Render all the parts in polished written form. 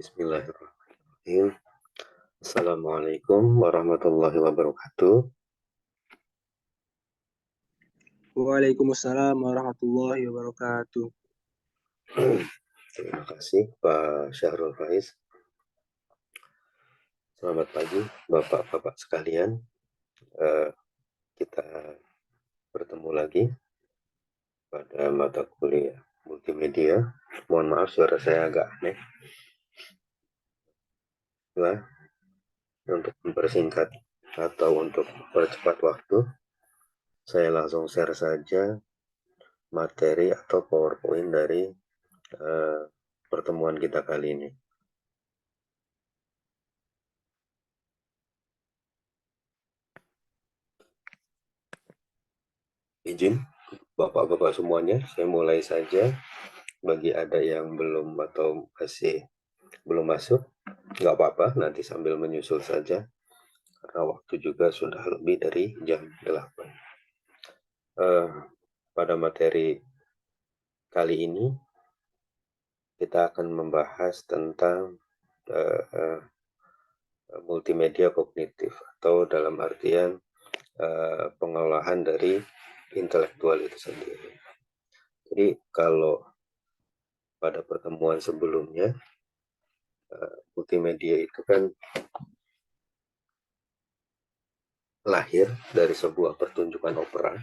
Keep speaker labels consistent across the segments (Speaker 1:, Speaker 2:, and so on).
Speaker 1: Bismillahirrahmanirrahim. Assalamualaikum warahmatullahi wabarakatuh.
Speaker 2: Waalaikumsalam warahmatullahi wabarakatuh.
Speaker 1: Terima kasih Pak Syahrul Faiz. Selamat pagi Bapak-Bapak sekalian. Kita bertemu lagi pada mata kuliah multimedia. Mohon maaf suara saya agak aneh. Nah, untuk mempersingkat atau untuk mempercepat waktu, saya langsung share saja materi atau PowerPoint dari pertemuan kita kali ini. Izin Bapak-Bapak semuanya, saya mulai saja. Bagi ada yang belum atau masih belum masuk, nggak apa-apa, nanti sambil menyusul saja. Karena waktu juga sudah lebih dari jam 8. Pada materi kali ini, kita akan membahas tentang multimedia kognitif, atau dalam artian pengolahan dari intelektual itu sendiri. Jadi kalau pada pertemuan sebelumnya, multimedia itu kan lahir dari sebuah pertunjukan opera.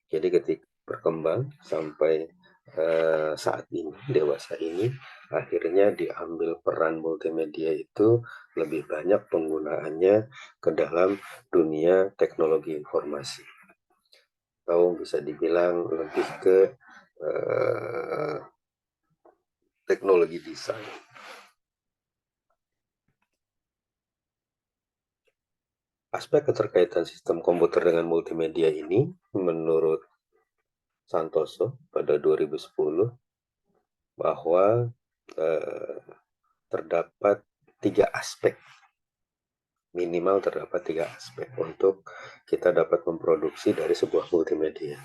Speaker 1: Jadi ketika berkembang sampai saat ini, dewasa ini, akhirnya diambil peran multimedia itu lebih banyak penggunaannya ke dalam dunia teknologi informasi. Atau bisa dibilang lebih ke teknologi desain. Aspek keterkaitan sistem komputer dengan multimedia ini, menurut Santoso pada 2010, bahwa terdapat 3 aspek, minimal terdapat 3 aspek untuk kita dapat memproduksi dari sebuah multimedia.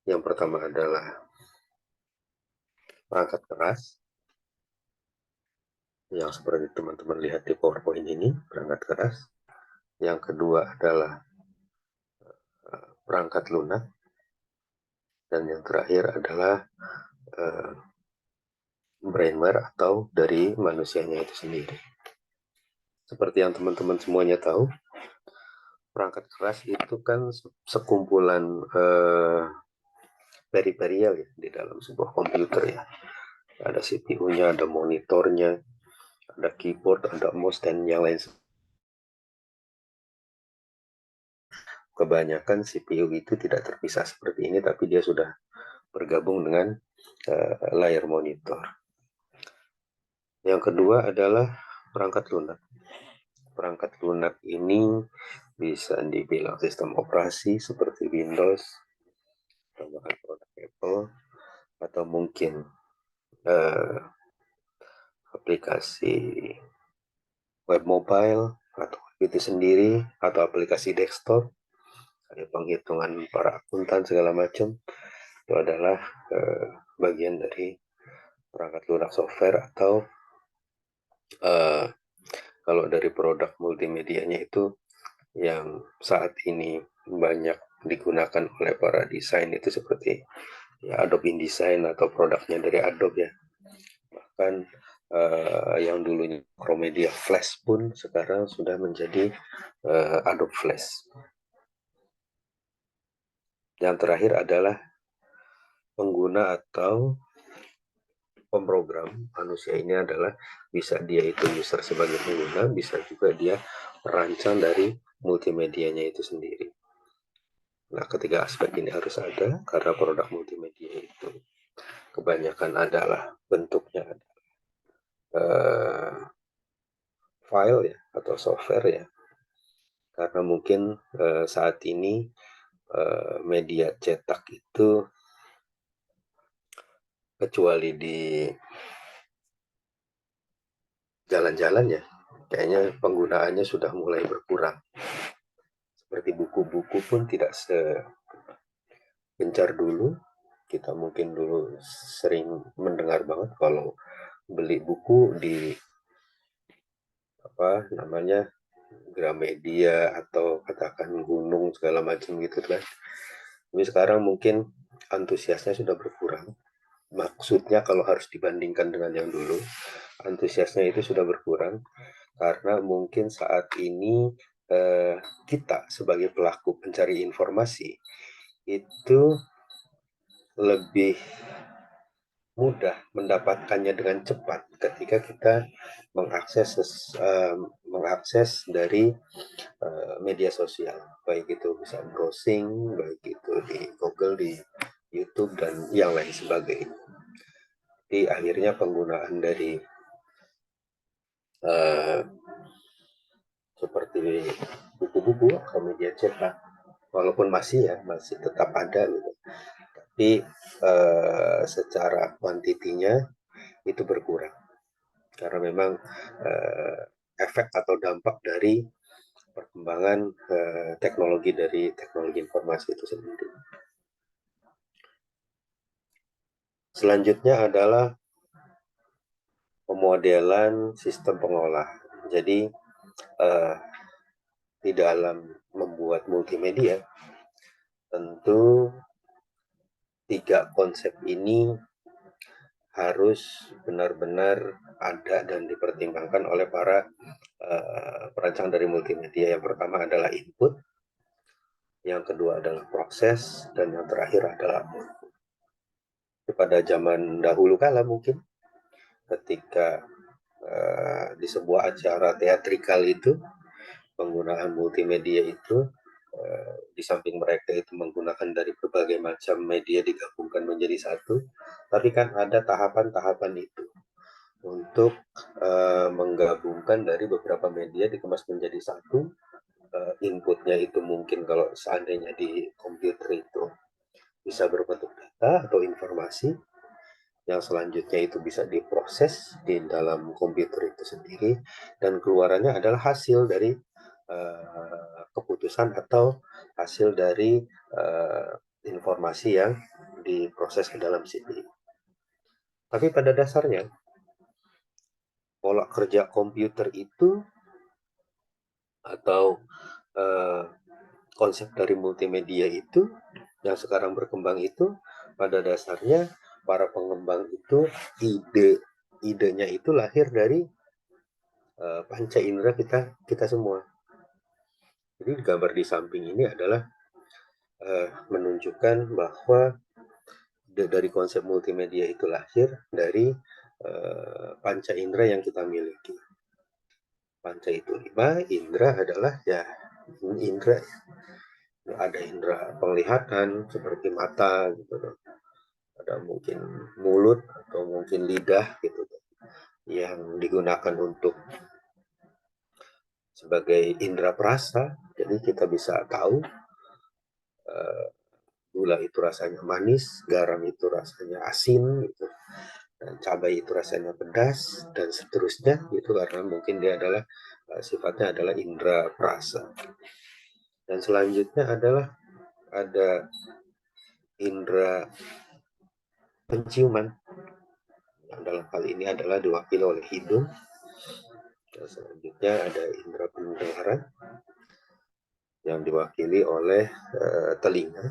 Speaker 1: Yang pertama adalah perangkat keras, yang seperti teman-teman lihat di PowerPoint ini, perangkat keras. Yang kedua adalah perangkat lunak, dan yang terakhir adalah brainware atau dari manusianya itu sendiri. Seperti yang teman-teman semuanya tahu, perangkat keras itu kan sekumpulan peripheral ya di dalam sebuah komputer ya. Ada CPU-nya, ada monitornya, ada keyboard, ada mouse, dan yang lain. Kebanyakan CPU itu tidak terpisah seperti ini, tapi dia sudah bergabung dengan layar monitor. Yang kedua adalah perangkat lunak. Perangkat lunak ini bisa dibilang sistem operasi seperti Windows, tambahan produk Apple, atau mungkin aplikasi web mobile atau itu sendiri, atau aplikasi desktop, ada penghitungan para akuntan segala macam. Itu adalah bagian dari perangkat lunak software, atau kalau dari produk multimedianya itu yang saat ini banyak digunakan oleh para desain itu seperti ya, Adobe InDesign atau produknya dari Adobe ya. Bahkan yang dulunya Macromedia Flash pun sekarang sudah menjadi Adobe Flash. Yang terakhir adalah pengguna atau pemrogram manusia ini adalah bisa dia itu user sebagai pengguna, bisa juga dia perancang dari multimedianya itu sendiri. Nah, ketiga aspek ini harus ada karena produk multimedia itu kebanyakan adalah bentuknya file ya atau software ya. Karena mungkin saat ini media cetak itu kecuali di jalan-jalan ya, kayaknya penggunaannya sudah mulai berkurang. Seperti buku-buku pun tidak segencar dulu. Kita mungkin dulu sering mendengar banget kalau beli buku di apa namanya Gramedia atau katakan Gunung segala macam gitu kan. Tapi sekarang mungkin antusiasnya sudah berkurang. Maksudnya kalau harus dibandingkan dengan yang dulu, antusiasnya itu sudah berkurang karena mungkin saat ini kita sebagai pelaku pencari informasi itu lebih mudah mendapatkannya dengan cepat ketika kita mengakses dari media sosial, baik itu bisa browsing, baik itu di Google, di YouTube dan yang lain sebagainya. Jadi akhirnya penggunaan dari seperti buku-buku atau media cetak, walaupun masih tetap ada gitu, tapi secara kuantitinya itu berkurang karena memang efek atau dampak dari perkembangan teknologi informasi itu sendiri. Selanjutnya adalah pemodelan sistem pengolah. Jadi di dalam membuat multimedia, tentu 3 konsep ini harus benar-benar ada dan dipertimbangkan oleh para perancang dari multimedia. Yang pertama adalah input, yang kedua adalah proses, dan yang terakhir adalah output. Pada zaman dahulu kala mungkin ketika di sebuah acara teatrikal itu penggunaan multimedia itu di samping mereka itu menggunakan dari berbagai macam media digabungkan menjadi satu, tapi kan ada tahapan-tahapan itu untuk menggabungkan dari beberapa media dikemas menjadi satu. Inputnya itu mungkin kalau seandainya di komputer itu bisa berbentuk data atau informasi, yang selanjutnya itu bisa diproses di dalam komputer itu sendiri, dan keluarannya adalah hasil dari keputusan atau hasil dari informasi yang diproses ke dalam sini. Tapi pada dasarnya pola kerja komputer itu atau konsep dari multimedia itu yang sekarang berkembang itu pada dasarnya para pengembang itu idenya itu lahir dari panca indera kita semua. Jadi gambar di samping ini adalah menunjukkan bahwa dari konsep multimedia itu lahir dari panca indera yang kita miliki. Panca itu 5, indera adalah ya indera. Ada indera penglihatan seperti mata gitu, ada mungkin mulut atau mungkin lidah gitu yang digunakan untuk sebagai indera perasa. Jadi kita bisa tahu gula itu rasanya manis, garam itu rasanya asin gitu, dan cabai itu rasanya pedas dan seterusnya gitu, karena mungkin dia adalah sifatnya adalah indera perasa. Dan selanjutnya adalah ada indera penciuman yang dalam hal ini adalah diwakili oleh hidung. Dan selanjutnya ada indera pendengaran yang diwakili oleh telinga.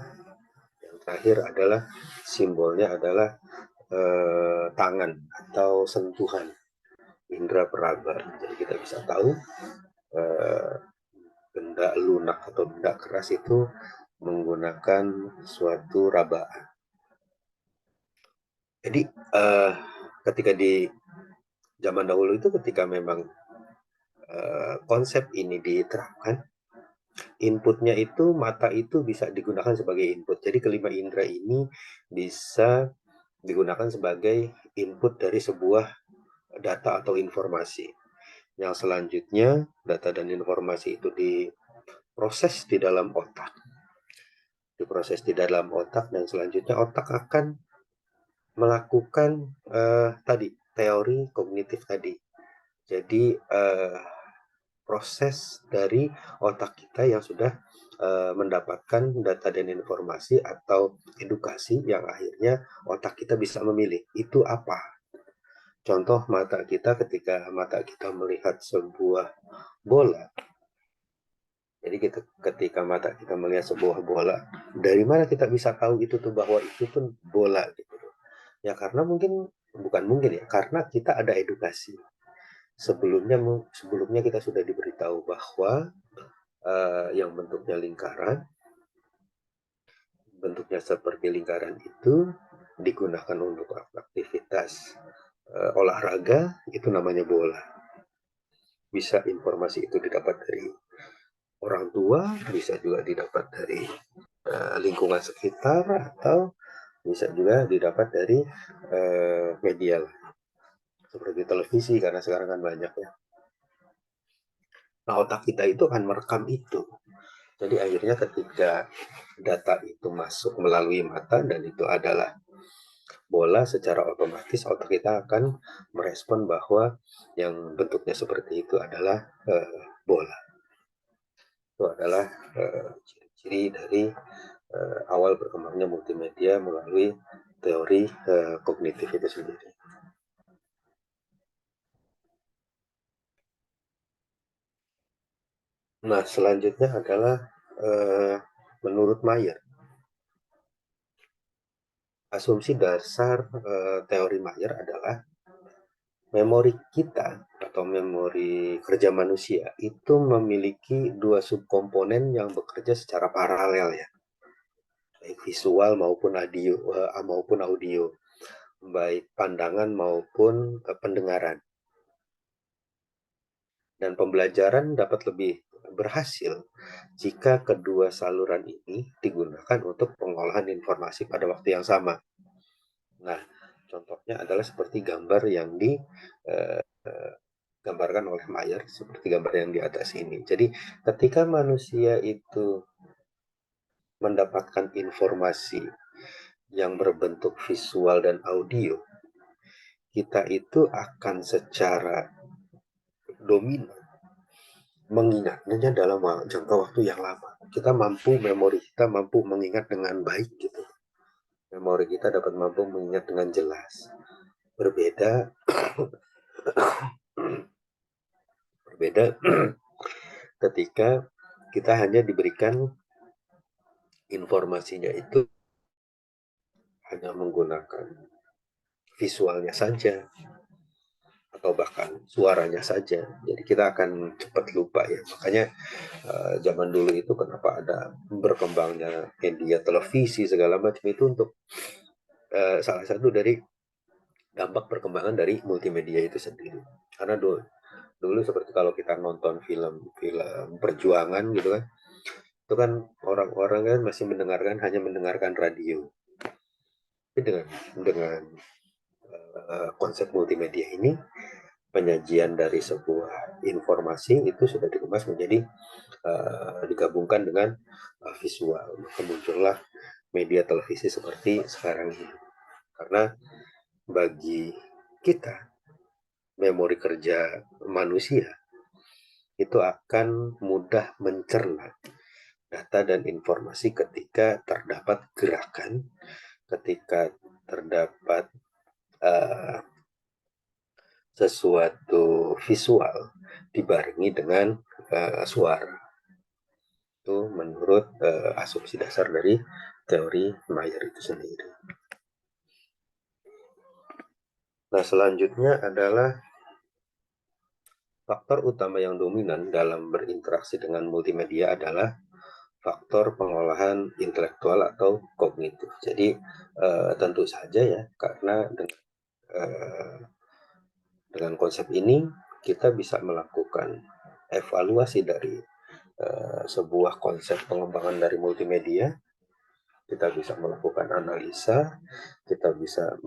Speaker 1: Yang terakhir adalah simbolnya adalah tangan atau sentuhan, indera peraba. Jadi kita bisa tahu benda lunak atau benda keras itu menggunakan suatu rabaan. Jadi ketika di zaman dahulu itu ketika memang konsep ini diterapkan, inputnya itu mata itu bisa digunakan sebagai input. Jadi kelima indera ini bisa digunakan sebagai input dari sebuah data atau informasi. Yang selanjutnya data dan informasi itu diproses di dalam otak. Diproses di dalam otak dan selanjutnya otak akan melakukan tadi teori kognitif tadi. Jadi proses dari otak kita yang sudah mendapatkan data dan informasi atau edukasi yang akhirnya otak kita bisa memilih itu apa. contoh mata kita ketika mata kita melihat sebuah bola. Jadi ketika mata kita melihat sebuah bola, dari mana kita bisa tahu itu tuh bahwa itu tuh bola gitu. Ya karena bukan mungkin ya, karena kita ada edukasi. Sebelumnya kita sudah diberitahu bahwa yang bentuknya seperti lingkaran itu digunakan untuk aktivitas olahraga, itu namanya bola. Bisa informasi itu didapat dari orang tua, bisa juga didapat dari lingkungan sekitar, atau bisa juga didapat dari media seperti televisi, karena sekarang kan banyak ya. Nah, otak kita itu akan merekam itu. Jadi akhirnya ketika data itu masuk melalui mata dan itu adalah bola, secara otomatis otak kita akan merespon bahwa yang bentuknya seperti itu adalah bola. Itu adalah ciri-ciri dari awal berkembangnya multimedia melalui teori kognitif itu sendiri. Nah, selanjutnya adalah menurut Mayer, asumsi dasar teori Mayer adalah memori kita atau memori kerja manusia itu memiliki dua subkomponen yang bekerja secara paralel ya, baik visual maupun audio, baik pandangan maupun pendengaran. Dan pembelajaran dapat lebih berhasil jika kedua saluran ini digunakan untuk pengolahan informasi pada waktu yang sama. Nah, contohnya adalah seperti gambar yang digambarkan oleh Mayer, seperti gambar yang di atas ini. Jadi, ketika manusia itu mendapatkan informasi yang berbentuk visual dan audio, kita itu akan secara dominan mengingatnya dalam jangka waktu yang lama. Memori kita mampu mengingat dengan baik gitu. Memori kita dapat mampu mengingat dengan jelas. Berbeda ketika kita hanya diberikan informasinya itu hanya menggunakan visualnya saja atau bahkan suaranya saja. Jadi kita akan cepat lupa ya. Makanya zaman dulu itu kenapa ada berkembangnya media televisi segala macam itu untuk salah satu dari dampak perkembangan dari multimedia itu sendiri. Karena dulu seperti kalau kita nonton film perjuangan gitu kan, itu kan orang-orang kan masih hanya mendengarkan radio. Tapi dengan konsep multimedia ini, penyajian dari sebuah informasi itu sudah dikemas menjadi digabungkan dengan visual. Maka muncullah media televisi seperti sekarang ini. Karena bagi kita, memori kerja manusia itu akan mudah mencerna data dan informasi ketika terdapat gerakan, ketika terdapat sesuatu visual dibarengi dengan suara. Itu menurut asumsi dasar dari teori Mayer itu sendiri. Nah, selanjutnya adalah faktor utama yang dominan dalam berinteraksi dengan multimedia adalah faktor pengolahan intelektual atau kognitif. Jadi tentu saja ya, karena dengan konsep ini kita bisa melakukan evaluasi dari sebuah konsep pengembangan dari multimedia. Kita bisa melakukan analisa, kita bisa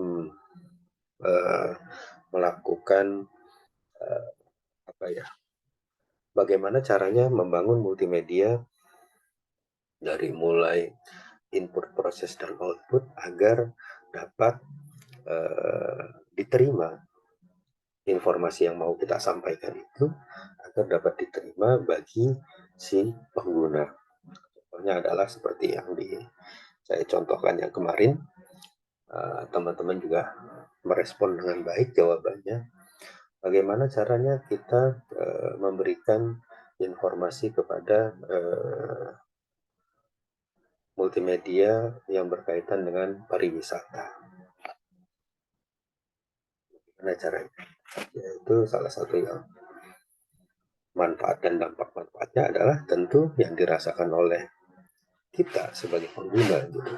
Speaker 1: melakukan bagaimana caranya membangun multimedia dari mulai input, proses, dan output agar dapat diterima informasi yang mau kita sampaikan itu, agar dapat diterima bagi si pengguna. Contohnya adalah seperti yang saya contohkan yang kemarin, teman-teman juga merespon dengan baik jawabannya, bagaimana caranya kita memberikan informasi kepada multimedia yang berkaitan dengan pariwisata. Bagaimana caranya? Yaitu salah satu yang manfaat dan dampak manfaatnya adalah tentu yang dirasakan oleh kita sebagai pengguna gitu.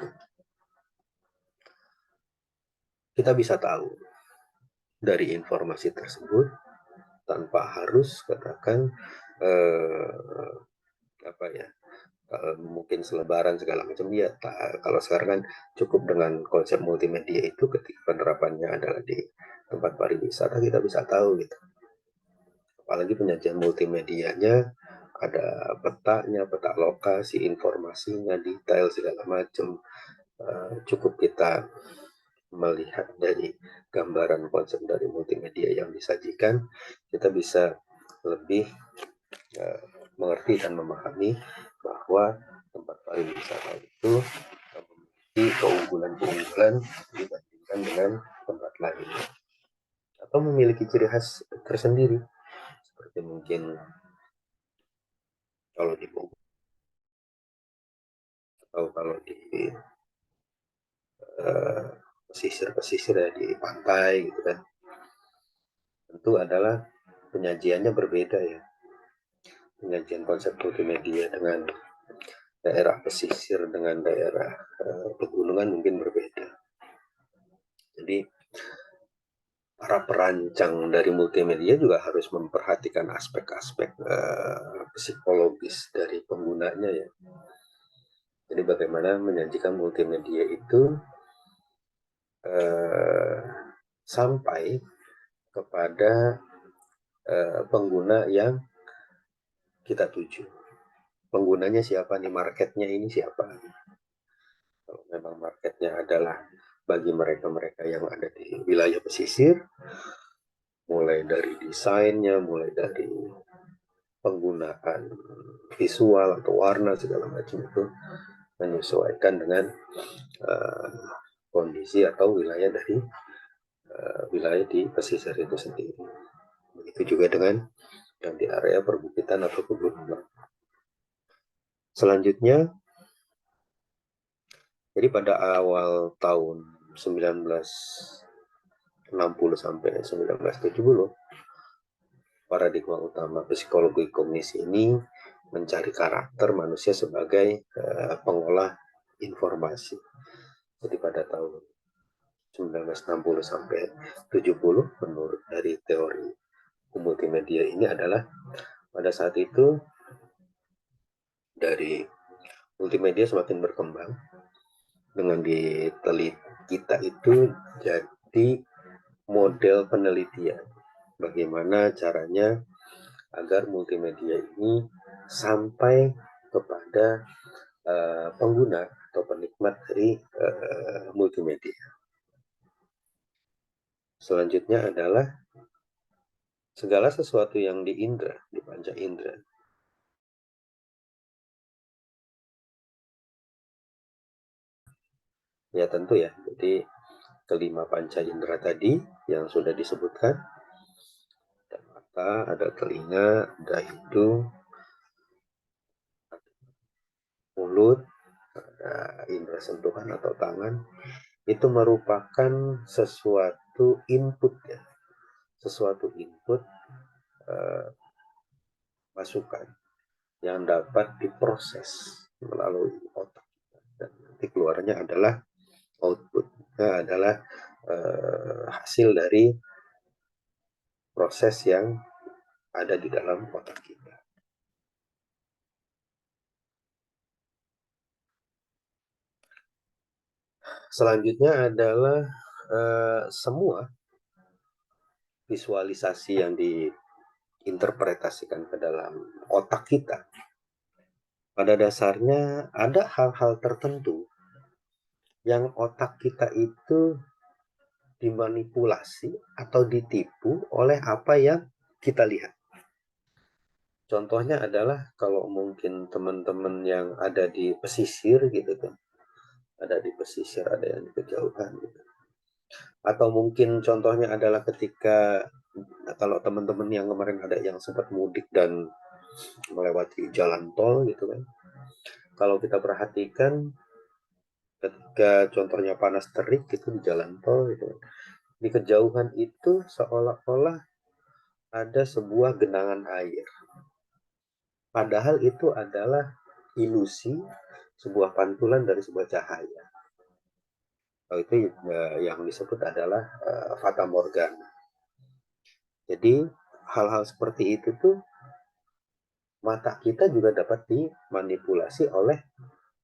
Speaker 1: Kita bisa tahu dari informasi tersebut tanpa harus katakan apa ya, mungkin selebaran segala macam ya. Kalau sekarang kan cukup dengan konsep multimedia itu ketika penerapannya adalah di tempat pariwisata kita bisa tahu gitu. Apalagi penyajian multimedianya ada petanya, peta lokasi, informasinya, detail segala macam. Cukup kita melihat dari gambaran konsep dari multimedia yang disajikan, kita bisa lebih mengerti dan memahami bahwa tempat pariwisata itu memiliki keunggulan-keunggulan dibandingkan dengan tempat lain, atau memiliki ciri khas tersendiri, seperti mungkin kalau di Bogor atau kalau di pesisir-pesisir ya, di pantai gitu kan, tentu adalah penyajiannya berbeda ya. Penyajian konsep multimedia dengan daerah pesisir dengan daerah pegunungan mungkin berbeda. Jadi para perancang dari multimedia juga harus memperhatikan aspek-aspek psikologis dari penggunanya ya. Jadi bagaimana menyajikan multimedia itu sampai kepada pengguna yang kita tuju. Penggunanya siapa nih, marketnya ini siapa? Kalau memang marketnya adalah bagi mereka-mereka yang ada di wilayah pesisir, mulai dari desainnya, mulai dari penggunaan visual atau warna segala macam itu menyesuaikan dengan kondisi atau wilayah dari wilayah di pesisir itu sendiri. Begitu juga dengan yang di area perbukitan atau pegunungan. Selanjutnya, jadi pada awal tahun 1960 sampai 1970, paradigma utama psikologi kognisi ini mencari karakter manusia sebagai pengolah informasi. Jadi pada tahun 1960 sampai 70, menurut dari teori multimedia ini adalah pada saat itu dari multimedia semakin berkembang dengan diteliti kita itu jadi model penelitian bagaimana caranya agar multimedia ini sampai kepada pengguna atau penikmat dari multimedia. Selanjutnya adalah segala sesuatu yang di indera, di panca indera, ya tentu ya. Jadi kelima panca indera tadi yang sudah disebutkan, ada mata, ada telinga, ada hidung, ada mulut, ada indera sentuhan atau tangan, itu merupakan sesuatu input ya, sesuatu input masukan yang dapat diproses melalui otak dan nanti keluarnya adalah outputnya adalah hasil dari proses yang ada di dalam otak kita. Selanjutnya adalah semua visualisasi yang diinterpretasikan ke dalam otak kita. Pada dasarnya ada hal-hal tertentu yang otak kita itu dimanipulasi atau ditipu oleh apa yang kita lihat. Contohnya adalah kalau mungkin teman-teman yang ada di pesisir gitu kan, ada di pesisir, ada yang di kejauhan gitu. Atau mungkin contohnya adalah ketika kalau teman-teman yang kemarin ada yang sempat mudik dan melewati jalan tol gitu kan. Kalau kita perhatikan ketika contohnya panas terik gitu di jalan tol gitu kan. Di kejauhan itu seolah-olah ada sebuah genangan air. Padahal itu adalah ilusi sebuah pantulan dari sebuah cahaya. Itu yang disebut adalah fata morgana. Jadi hal-hal seperti itu tuh mata kita juga dapat dimanipulasi oleh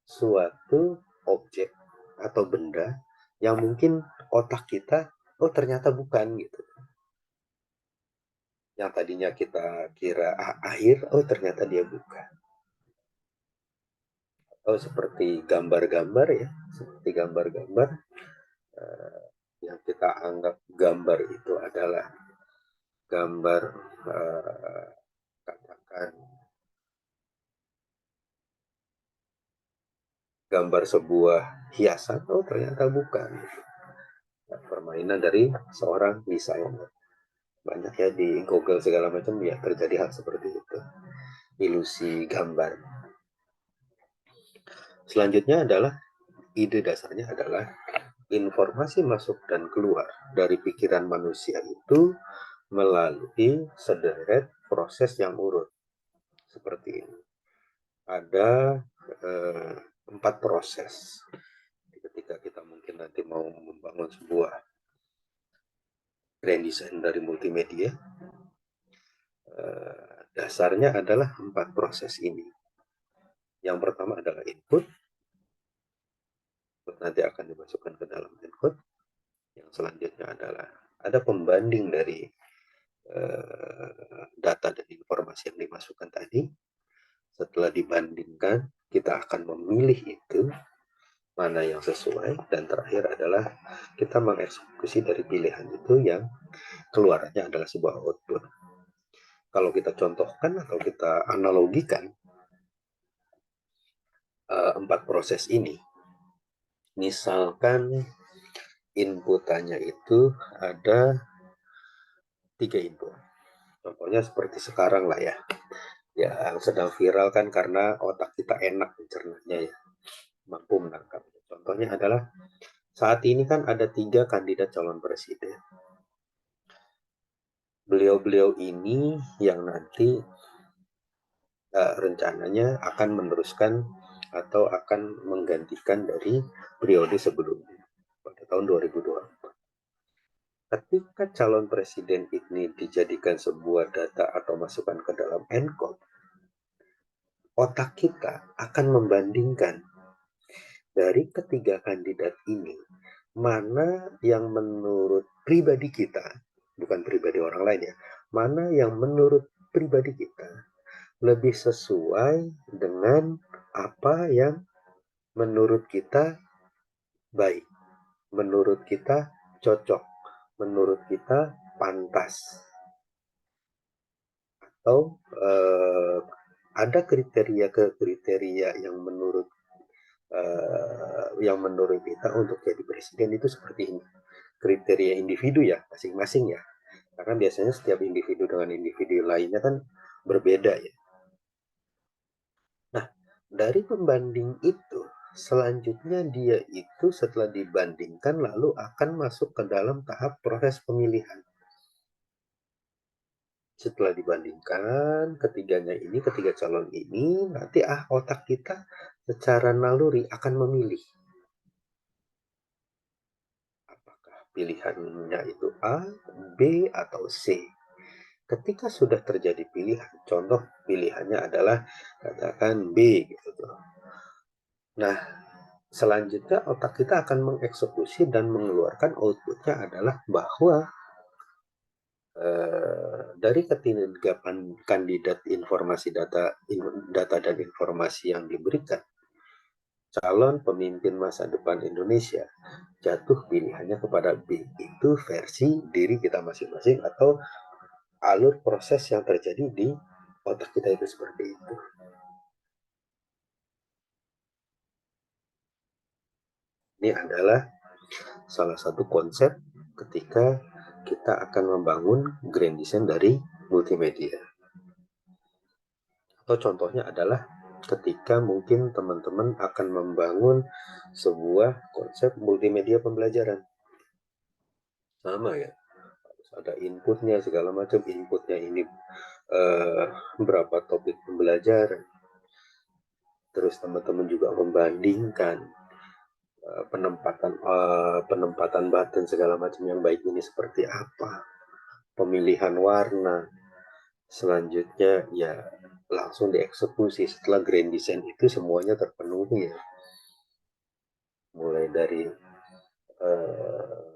Speaker 1: suatu objek atau benda yang mungkin otak kita oh ternyata bukan gitu. Yang tadinya kita kira air, oh ternyata dia bukan. Oh seperti gambar-gambar ya, seperti gambar-gambar eh, yang kita anggap gambar itu adalah gambar katakan gambar sebuah hiasan, oh ternyata bukan. Permainan dari seorang desainer. Banyak ya di Google segala macam ya terjadi hal seperti itu. Ilusi gambar. Selanjutnya adalah ide dasarnya adalah informasi masuk dan keluar dari pikiran manusia itu melalui sederet proses yang urut seperti ini. Ada 4 proses. Ketika kita mungkin nanti mau membangun sebuah grand design dari multimedia, dasarnya adalah 4 proses ini. Yang pertama adalah input, nanti akan dimasukkan ke dalam input. Yang selanjutnya adalah ada pembanding dari data dan informasi yang dimasukkan tadi. Setelah dibandingkan, kita akan memilih itu mana yang sesuai, dan terakhir adalah kita mengeksekusi dari pilihan itu yang keluarnya adalah sebuah output. Kalau kita contohkan atau kita analogikan 4 proses ini, misalkan inputannya itu ada 3 input. Contohnya seperti sekarang lah ya, yang sedang viral kan karena otak kita enak mencernanya ya, mampu menangkap. Contohnya adalah saat ini kan ada 3 kandidat calon presiden. Beliau-beliau ini yang nanti rencananya akan meneruskan atau akan menggantikan dari periode sebelumnya pada tahun 2024. Ketika calon presiden ini dijadikan sebuah data atau masukan ke dalam ENCODE, otak kita akan membandingkan dari ketiga kandidat ini, mana yang menurut pribadi kita, bukan pribadi orang lain ya, mana yang menurut pribadi kita lebih sesuai dengan apa yang menurut kita baik, menurut kita cocok, menurut kita pantas. Atau ada kriteria yang menurut kita untuk jadi presiden itu seperti ini. Kriteria individu ya, masing-masing ya. Karena biasanya setiap individu dengan individu lainnya kan berbeda ya. Nah, dari pembanding itu, selanjutnya dia itu setelah dibandingkan lalu akan masuk ke dalam tahap proses pemilihan. Setelah dibandingkan ketiga calon ini, nanti otak kita secara naluri akan memilih. Apakah pilihannya itu A, B, atau C. Ketika sudah terjadi pilihan, contoh pilihannya adalah katakan B gitu. Nah, selanjutnya otak kita akan mengeksekusi dan mengeluarkan outputnya adalah bahwa dari ketiga kandidat informasi data dan informasi yang diberikan, calon pemimpin masa depan Indonesia jatuh pilihannya kepada B. Itu versi diri kita masing-masing atau alur proses yang terjadi di otak kita itu seperti itu. Ini adalah salah satu konsep ketika kita akan membangun grand design dari multimedia. Atau contohnya adalah ketika mungkin teman-teman akan membangun sebuah konsep multimedia pembelajaran. Sama ya, harus ada inputnya segala macam, inputnya ini berapa topik pembelajaran. Terus teman-teman juga membandingkan penempatan button segala macam yang baik ini seperti apa, pemilihan warna. Selanjutnya ya langsung dieksekusi setelah grand design itu semuanya terpenuhi ya. Mulai dari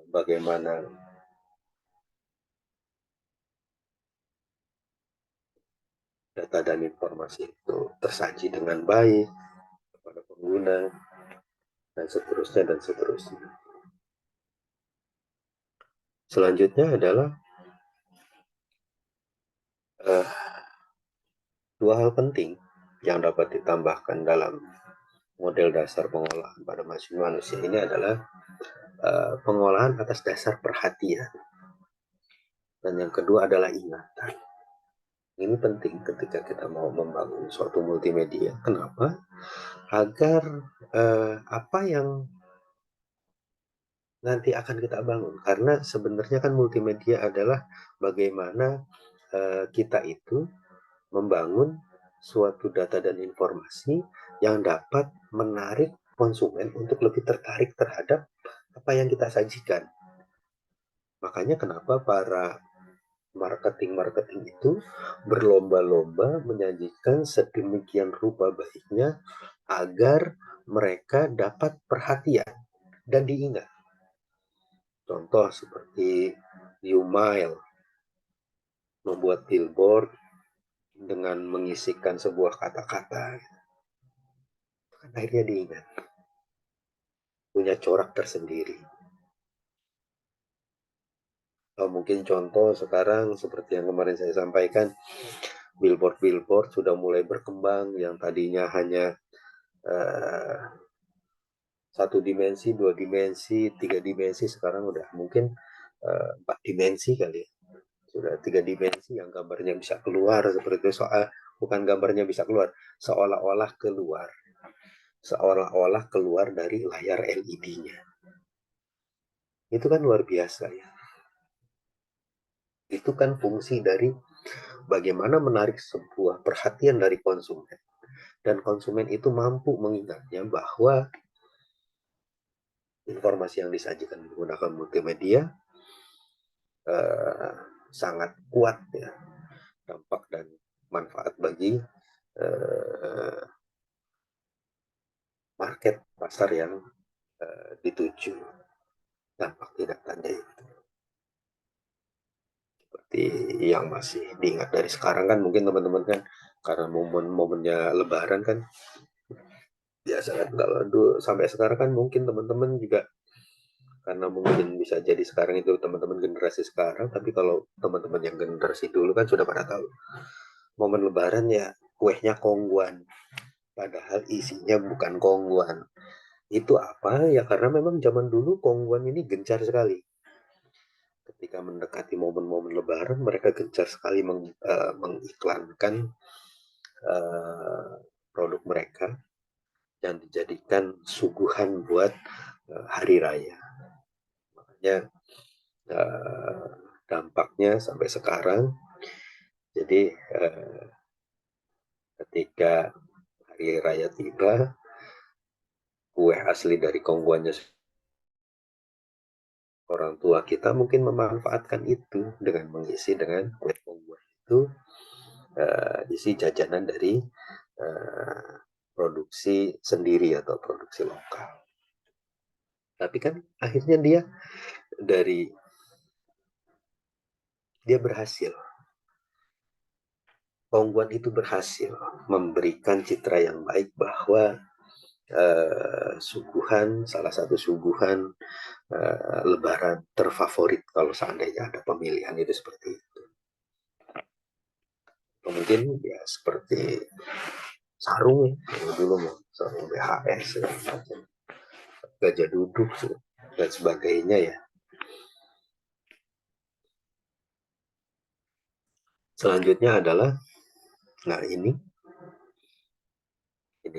Speaker 1: bagaimana data dan informasi itu tersaji dengan baik kepada pengguna, dan seterusnya dan seterusnya. Selanjutnya adalah dua hal penting yang dapat ditambahkan dalam model dasar pengolahan pada manusia ini adalah pengolahan atas dasar perhatian, dan yang kedua adalah ingatan. Ini penting ketika kita mau membangun suatu multimedia. Kenapa? Agar apa yang nanti akan kita bangun. Karena sebenarnya kan multimedia adalah bagaimana kita itu membangun suatu data dan informasi yang dapat menarik konsumen untuk lebih tertarik terhadap apa yang kita sajikan. Makanya kenapa para marketing itu berlomba-lomba menyajikan sedemikian rupa baiknya agar mereka dapat perhatian dan diingat. Contoh seperti Umile membuat billboard dengan mengisikan sebuah kata-kata, kan akhirnya diingat, punya corak tersendiri. Mungkin contoh sekarang seperti yang kemarin saya sampaikan, billboard sudah mulai berkembang yang tadinya hanya satu dimensi, 2 dimensi, 3 dimensi, sekarang udah mungkin 4 dimensi kali ya. Sudah 3 dimensi yang gambarnya bisa keluar seperti itu. Bukan gambarnya bisa keluar, seolah-olah keluar dari layar LED-nya. Itu kan luar biasa ya. Itu kan fungsi dari bagaimana menarik sebuah perhatian dari konsumen. Dan konsumen itu mampu mengingatnya bahwa informasi yang disajikan menggunakan multimedia sangat kuat ya dampak dan manfaat bagi market pasar yang dituju. Dampak tidak tanda itu seperti yang masih diingat dari sekarang kan, mungkin teman-teman kan karena momennya Lebaran kan biasa kan, kalau sampai sekarang kan mungkin teman-teman juga karena mungkin bisa jadi sekarang itu teman-teman generasi sekarang, tapi kalau teman-teman yang generasi dulu kan sudah pada tahu momen Lebaran ya kuehnya kongguan, padahal isinya bukan kongguan. Itu apa ya, karena memang zaman dulu kongguan ini gencar sekali. Ketika mendekati momen-momen Lebaran, mereka gencar sekali mengiklankan produk mereka yang dijadikan suguhan buat hari raya. Makanya dampaknya sampai sekarang. Jadi ketika hari raya tiba, kue asli dari kongguannya orang tua kita mungkin memanfaatkan itu dengan mengisi dengan kue kongguan itu isi jajanan dari produksi sendiri atau produksi lokal. Tapi kan akhirnya dia berhasil. Kongguan itu berhasil memberikan citra yang baik bahwa salah satu suguhan Lebaran terfavorit kalau seandainya ada pemilihan itu seperti itu. Mungkin ya seperti sarung ya, dulu sarung BHS, gajah duduk. dan sebagainya ya. Selanjutnya adalah, nah ini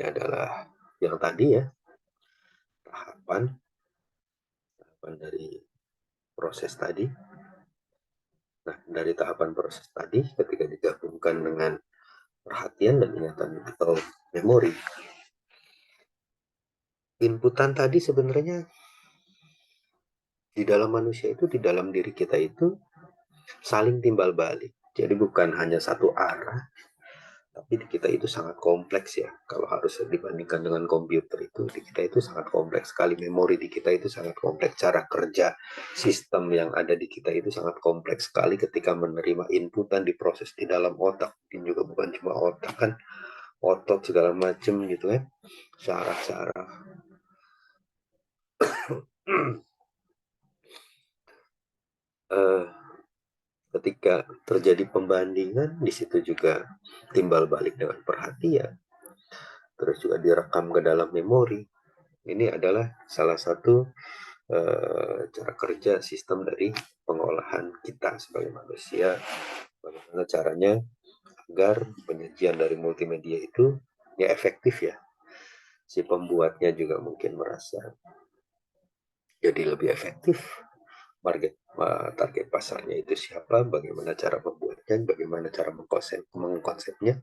Speaker 1: adalah yang tadi ya, tahapan dari proses tadi. Nah, dari tahapan proses tadi, ketika digabungkan dengan perhatian dan ingatan atau memori, inputan tadi sebenarnya di dalam manusia itu, di dalam diri kita itu saling timbal balik. Jadi bukan hanya satu arah, tapi di kita itu sangat kompleks ya. Kalau harus dibandingkan dengan komputer itu, di kita itu sangat kompleks sekali. Memori di kita itu sangat kompleks. Cara kerja sistem yang ada di kita itu sangat kompleks sekali ketika menerima inputan diproses di dalam otak. Mungkin juga bukan cuma otak kan, otot segala macam gitu kan, syaraf-syaraf. Ketika terjadi pembandingan, di situ juga timbal balik dengan perhatian, terus juga direkam ke dalam memori. Ini adalah salah satu cara kerja sistem dari pengolahan kita sebagai manusia. Bagaimana caranya agar penyajian dari multimedia itu ya efektif ya. Si pembuatnya juga mungkin merasa jadi lebih efektif. Target pasarnya itu siapa, bagaimana cara membuatnya, bagaimana cara mengkonsepnya,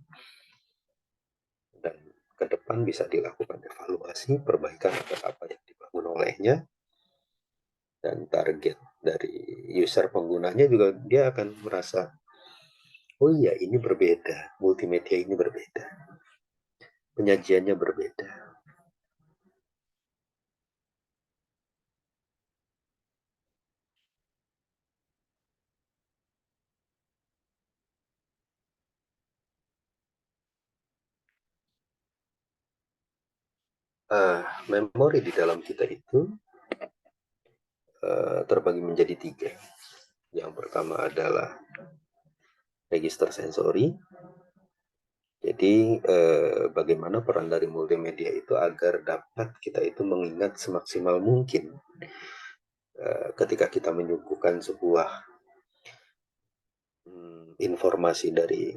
Speaker 1: dan ke depan bisa dilakukan evaluasi, perbaikan atas apa yang dibangun olehnya, dan target dari user penggunanya juga dia akan merasa, oh iya ini berbeda, multimedia ini berbeda, penyajiannya berbeda. Memori di dalam kita itu terbagi menjadi 3. Yang pertama adalah register sensori. Jadi bagaimana peran dari multimedia itu agar dapat kita itu mengingat semaksimal mungkin ketika kita menyuguhkan sebuah informasi dari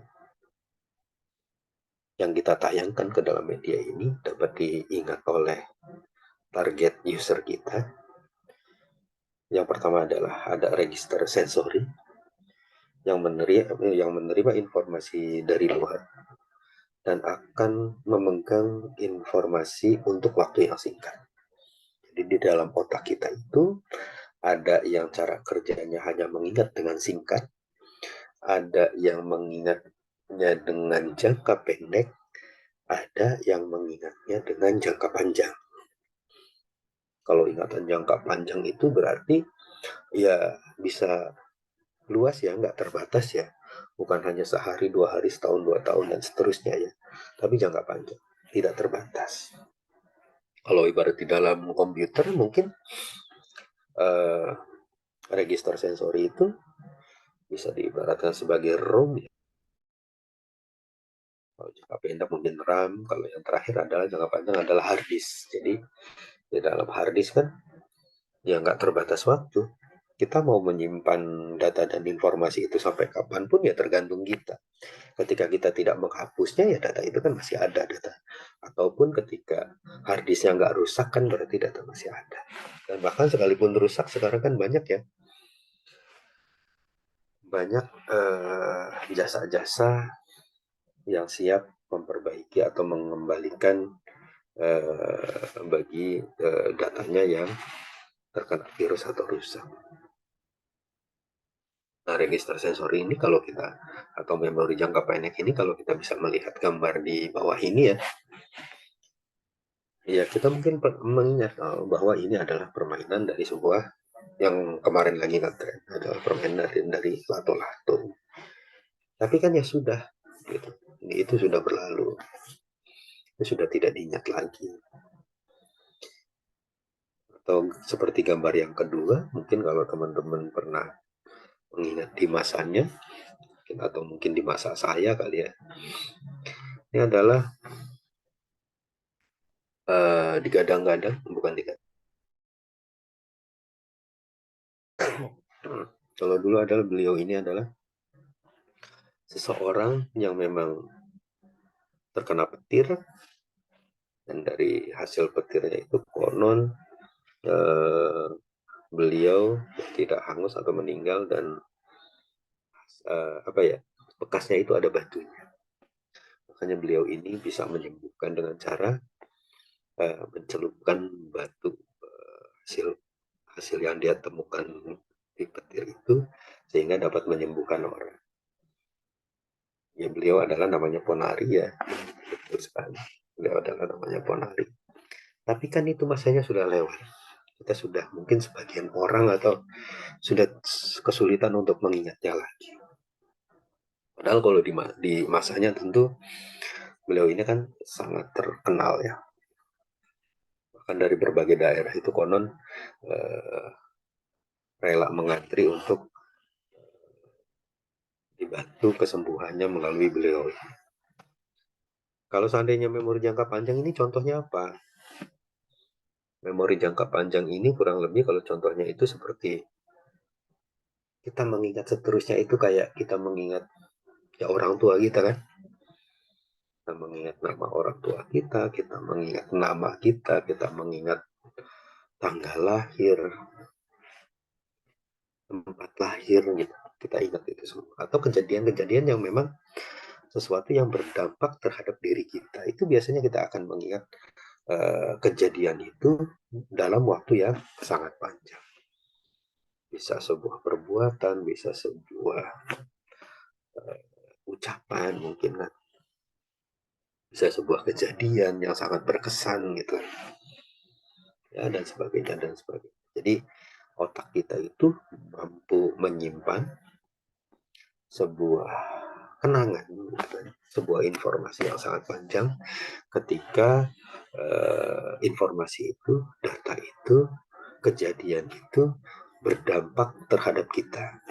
Speaker 1: yang kita tayangkan ke dalam media ini dapat diingat oleh target user kita. Yang pertama adalah ada register sensori yang menerima informasi dari luar dan akan memegang informasi untuk waktu yang singkat. Jadi di dalam otak kita itu ada yang cara kerjanya hanya mengingat dengan singkat, ada yang mengingatnya dengan jangka pendek, ada yang mengingatnya dengan jangka panjang. Kalau ingatan jangka panjang itu berarti ya bisa luas ya, nggak terbatas ya. Bukan hanya sehari, 2 hari, setahun, 2 tahun, dan seterusnya ya. Tapi jangka panjang, tidak terbatas. Kalau ibarat di dalam komputer mungkin register sensori itu bisa diibaratkan sebagai ROM. Kalau jangka pendek mungkin RAM, kalau yang terakhir adalah jangka panjang adalah hard disk. Jadi di dalam hard disk kan ya nggak terbatas waktu. Kita mau menyimpan data dan informasi itu sampai kapanpun ya tergantung kita. Ketika kita tidak menghapusnya ya data itu kan masih ada data. Ataupun ketika hard disknya nggak rusak kan berarti data masih ada. Dan bahkan sekalipun rusak sekarang kan banyak ya. Banyak jasa-jasa yang siap memperbaiki atau mengembalikan bagi datanya yang terkena virus atau rusak. Nah, register sensori ini kalau kita, atau memori jangka pendek ini kalau kita bisa melihat gambar di bawah ini ya, ya kita mungkin mengingat bahwa ini adalah permainan dari sebuah yang kemarin lagi ngetren, adalah permainan dari lato-lato. Tapi kan ya sudah, gitu. Itu sudah berlalu, itu sudah tidak diingat lagi. Atau seperti gambar yang kedua, mungkin kalau teman-teman pernah mengingat di masanya, atau mungkin di masa saya kali ya, ini adalah digadang-gadang, bukan digadang, Kalau dulu adalah beliau ini adalah seseorang yang memang terkena petir, dan dari hasil petirnya itu konon eh, beliau tidak hangus atau meninggal, dan apa ya, bekasnya itu ada batunya. Makanya beliau ini bisa menyembuhkan dengan cara mencelupkan batu hasil hasil yang dia temukan di petir itu, sehingga dapat menyembuhkan orang. Ya, beliau adalah namanya Ponari ya, betul sekali. Beliau adalah namanya Ponari. Tapi kan itu masanya sudah lewat. Kita sudah, mungkin sebagian orang atau sudah kesulitan untuk mengingatnya lagi. Padahal kalau di masanya tentu beliau ini kan sangat terkenal ya. Bahkan dari berbagai daerah itu konon eh, rela mengantri untuk dibantu kesembuhannya melalui beliau. Kalau seandainya memori jangka panjang ini contohnya apa? Memori jangka panjang ini kurang lebih kalau contohnya itu seperti kita mengingat seterusnya, itu kayak kita mengingat ya orang tua kita kan. Kita mengingat nama orang tua kita mengingat nama kita mengingat tanggal lahir, tempat lahir gitu. Kita ingat itu semua. Atau kejadian-kejadian yang memang sesuatu yang berdampak terhadap diri kita. Itu biasanya kita akan mengingat kejadian itu dalam waktu yang sangat panjang. Bisa sebuah perbuatan, bisa sebuah ucapan mungkin kan. Bisa sebuah kejadian yang sangat berkesan gitu. Ya, dan sebagainya dan sebagainya. Jadi otak kita itu mampu menyimpan sebuah kenangan, sebuah informasi yang sangat panjang ketika informasi itu, data itu, kejadian itu berdampak terhadap kita.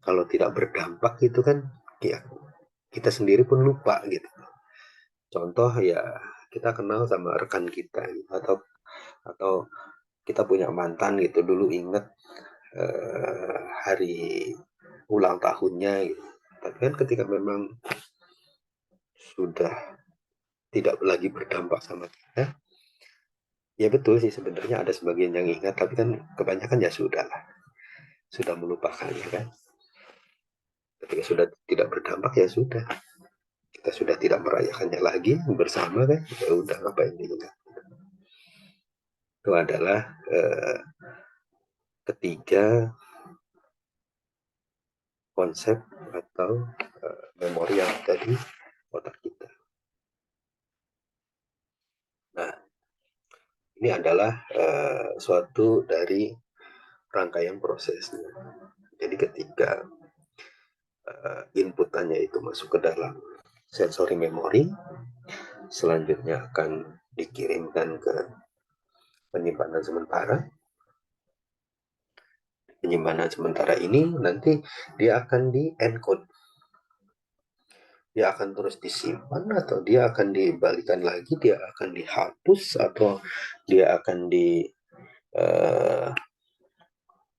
Speaker 1: Kalau tidak berdampak itu kan ya kita sendiri pun lupa gitu. Contoh ya, kita kenal sama rekan kita gitu, atau kita punya mantan gitu, dulu inget hari ulang tahunnya gitu. Tapi kan ketika memang sudah tidak lagi berdampak sama kita, ya betul sih sebenarnya ada sebagian yang ingat, tapi kan kebanyakan ya sudah lah, sudah melupakan ya kan. Ketika sudah tidak berdampak ya sudah, kita sudah tidak merayakannya lagi bersama kan, ya udah ngapain diingat. Itu adalah ketiga konsep atau memori yang ada di otak kita. Nah, ini adalah suatu dari rangkaian prosesnya. Jadi ketika inputannya itu masuk ke dalam sensory memory, selanjutnya akan dikirimkan ke penyimpanan sementara. Penyimpanan sementara ini nanti dia akan di-encode. Dia akan terus disimpan, atau dia akan dibalikan lagi, dia akan dihapus, atau dia akan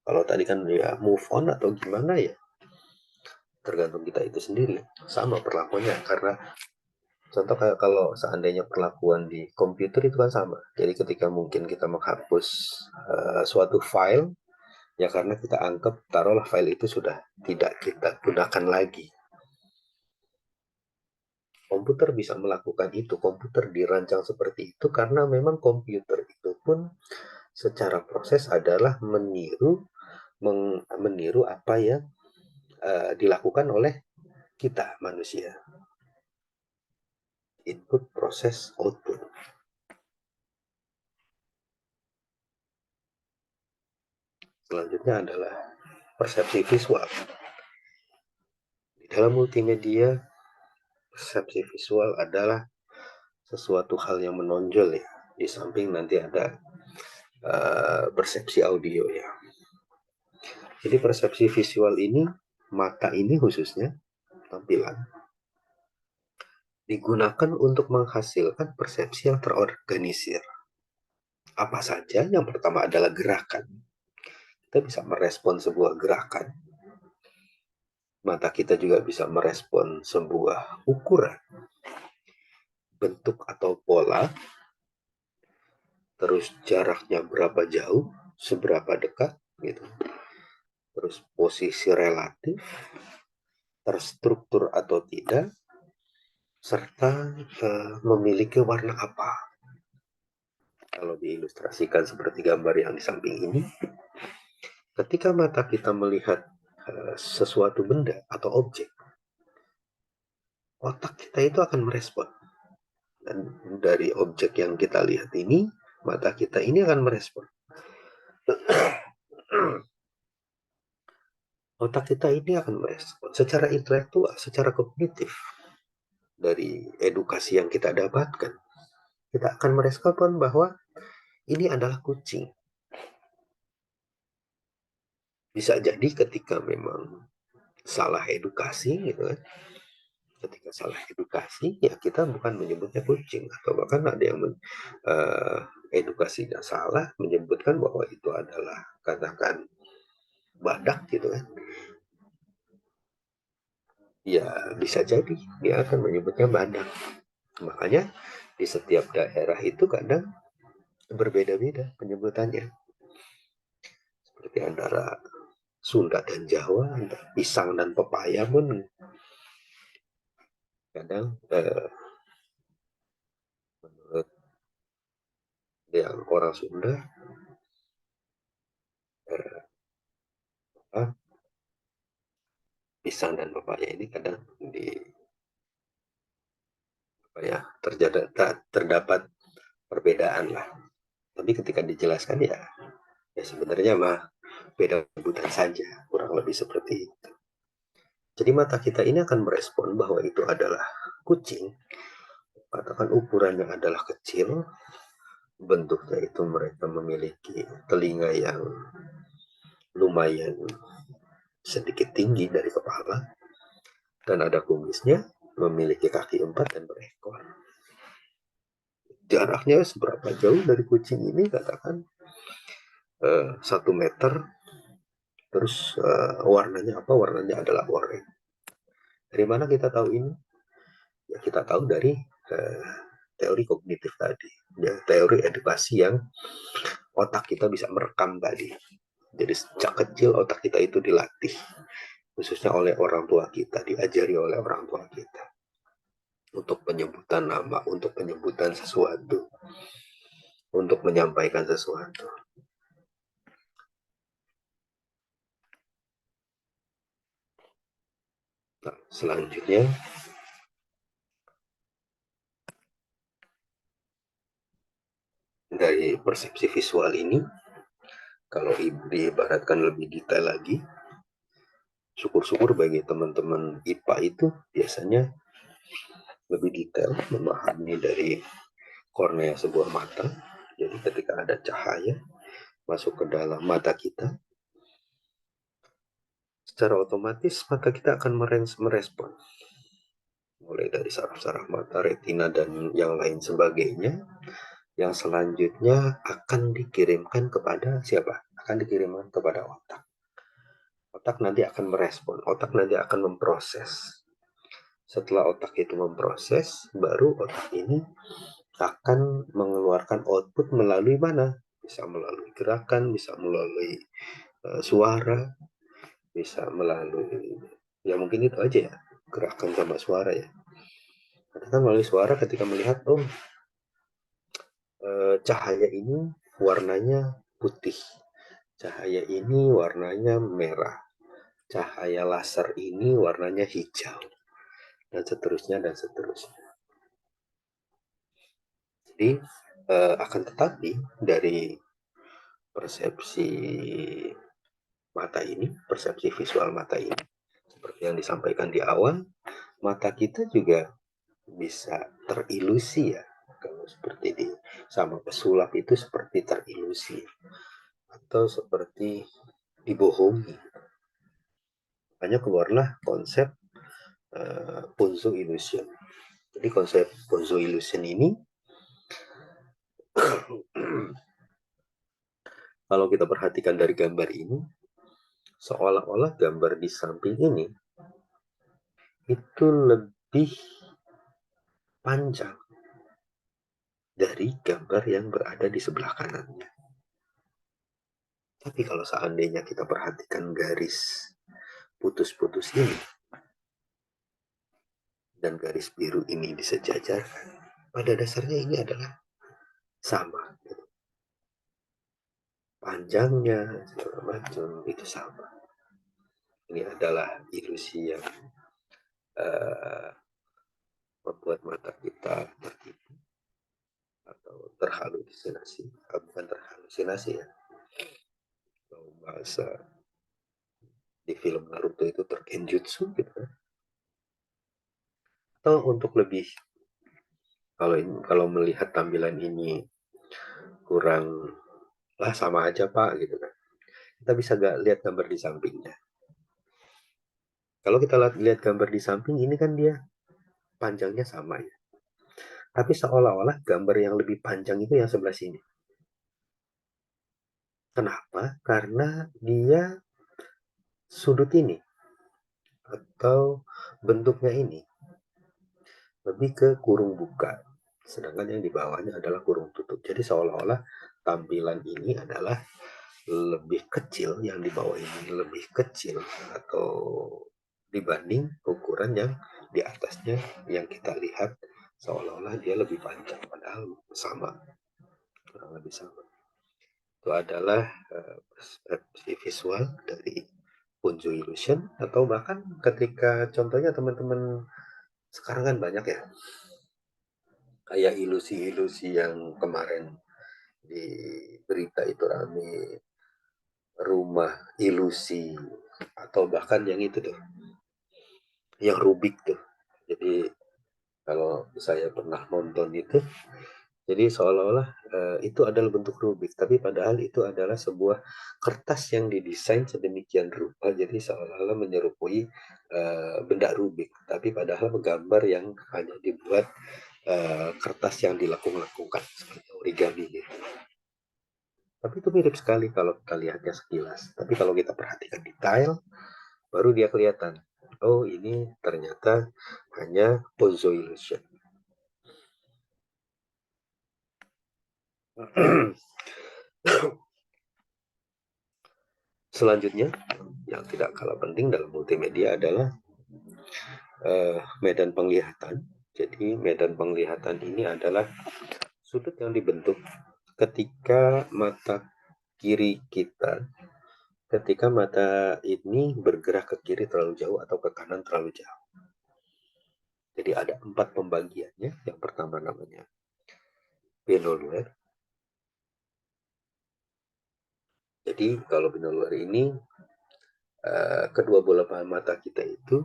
Speaker 1: kalau tadi kan dia move on atau gimana ya, tergantung kita itu sendiri. Sama perlakuannya, karena contoh kayak kalau seandainya perlakuan di komputer itu kan sama. Jadi ketika mungkin kita menghapus suatu file, ya karena kita anggap, taruhlah file itu sudah tidak kita gunakan lagi. Komputer bisa melakukan itu, komputer dirancang seperti itu karena memang komputer itu pun secara proses adalah meniru apa yang dilakukan oleh kita manusia. Input, proses, output. Selanjutnya adalah persepsi visual. Di dalam multimedia, persepsi visual adalah sesuatu hal yang menonjol ya. Di samping nanti ada persepsi audio ya. Jadi persepsi visual ini, mata ini khususnya, tampilan, digunakan untuk menghasilkan persepsi yang terorganisir. Apa saja? Yang pertama adalah gerakan. kita bisa merespon sebuah gerakan, mata kita juga bisa merespon sebuah ukuran, bentuk atau pola, terus jaraknya berapa jauh, seberapa dekat, gitu. Terus posisi relatif, terstruktur atau tidak, serta memiliki warna apa. Kalau diilustrasikan seperti gambar yang di samping ini, ketika mata kita melihat sesuatu benda atau objek, otak kita itu akan merespon. Dan dari objek yang kita lihat ini, mata kita ini akan merespon. Otak kita ini akan merespon secara intelektual, secara kognitif. Dari edukasi yang kita dapatkan, kita akan merespon bahwa ini adalah kucing. Bisa jadi ketika memang salah edukasi gitu kan, ketika salah edukasi ya kita bukan menyebutnya kucing, atau bahkan ada yang edukasinya salah menyebutkan bahwa itu adalah katakan badak gitu kan, ya bisa jadi dia akan menyebutnya badak. Makanya di setiap daerah itu kadang berbeda-beda penyebutannya, seperti antara Sunda dan Jawa, antara pisang dan pepaya pun kadang menurut yang orang Sunda pisang dan pepaya ini kadang terdapat perbedaan lah. Tapi ketika dijelaskan ya sebenarnya mah beda sebutan saja, kurang lebih seperti itu. Jadi mata kita ini akan merespon bahwa itu adalah kucing, katakan ukurannya adalah kecil, bentuknya itu mereka memiliki telinga yang lumayan sedikit tinggi dari kepala, dan ada kumisnya, memiliki kaki 4 dan berekor. Jaraknya seberapa jauh dari kucing ini, katakan 1 meter, terus warnanya apa? Warnanya adalah oranye. Dari mana kita tahu ini? Ya kita tahu dari teori kognitif tadi, ya, teori edukasi yang otak kita bisa merekam tadi. Jadi sejak kecil otak kita itu dilatih, khususnya oleh orang tua kita, diajari oleh orang tua kita untuk penyebutan nama, untuk penyebutan sesuatu, untuk menyampaikan sesuatu. Nah, selanjutnya dari persepsi visual ini, kalau diibaratkan lebih detail lagi, syukur-syukur bagi teman-teman IPA itu biasanya lebih detail memahami dari kornea sebuah mata. Jadi ketika ada cahaya masuk ke dalam mata kita, secara otomatis mata kita akan merespon. Mulai dari saraf-saraf mata, retina, dan yang lain sebagainya, yang selanjutnya akan dikirimkan kepada siapa? Akan dikirimkan kepada otak. Otak nanti akan merespon, otak nanti akan memproses. Setelah otak itu memproses, baru otak ini akan mengeluarkan output melalui mana? Bisa melalui gerakan, bisa melalui suara, bisa melalui, ya mungkin itu aja ya, gerakan sama suara ya. Karena melalui suara ketika melihat, cahaya ini warnanya putih, cahaya ini warnanya merah, cahaya laser ini warnanya hijau, dan seterusnya dan seterusnya. Jadi akan tetapi dari persepsi mata ini, persepsi visual mata ini, seperti yang disampaikan di awal, mata kita juga bisa terilusi ya. Kalau seperti sama pesulap itu seperti terilusi atau seperti dibohongi. Makanya keluarlah konsep Ponzo illusion. Jadi konsep Ponzo illusion ini kalau kita perhatikan dari gambar ini, seolah-olah gambar di samping ini itu lebih panjang dari gambar yang berada di sebelah kanannya. Tapi kalau seandainya kita perhatikan garis putus-putus ini dan garis biru ini disejajarkan, pada dasarnya ini adalah sama. Panjangnya, segala macam, itu sama. Ini adalah ilusi yang membuat mata kita tertipu atau terhalusinasi. Bukan terhalusinasi ya, kalau bahasa di film Naruto itu tergenjutsu gitu kan. Atau untuk lebih, kalau melihat tampilan ini kurang, lah sama aja pak gitu kan, kita bisa gak lihat gambar di sampingnya. Kalau kita lihat gambar di samping ini kan dia panjangnya sama ya, tapi seolah-olah gambar yang lebih panjang itu yang sebelah sini. Kenapa? Karena dia sudut ini atau bentuknya ini lebih ke kurung buka, sedangkan yang di bawahnya adalah kurung tutup. Jadi seolah-olah tampilan ini adalah lebih kecil, yang di bawah ini lebih kecil atau dibanding ukuran yang di atasnya, yang kita lihat seolah-olah dia lebih panjang, padahal sama, kurang lebih sama. Itu adalah perspektif visual dari Punjo Illusion. Atau bahkan ketika contohnya teman-teman sekarang kan banyak ya, kayak ilusi-ilusi yang kemarin di berita itu rame, rumah ilusi, atau bahkan yang itu tuh, yang Rubik tuh. Jadi kalau saya pernah nonton itu, jadi seolah-olah itu adalah bentuk Rubik, tapi padahal itu adalah sebuah kertas yang didesain sedemikian rupa, jadi seolah-olah menyerupai benda Rubik, tapi padahal gambar yang hanya dibuat kertas yang dilekung-lekungkan seperti origami gitu. Tapi itu mirip sekali kalau kita lihatnya sekilas. Tapi kalau kita perhatikan detail, baru dia kelihatan. Oh, ini ternyata hanya Ponzo Illusion. Selanjutnya, yang tidak kalah penting dalam multimedia adalah medan penglihatan. Jadi medan penglihatan ini adalah sudut yang dibentuk ketika mata kiri kita, ketika mata ini bergerak ke kiri terlalu jauh atau ke kanan terlalu jauh. Jadi ada 4 pembagiannya. Yang pertama namanya binoluer. Jadi kalau binoluer ini kedua bola mata kita itu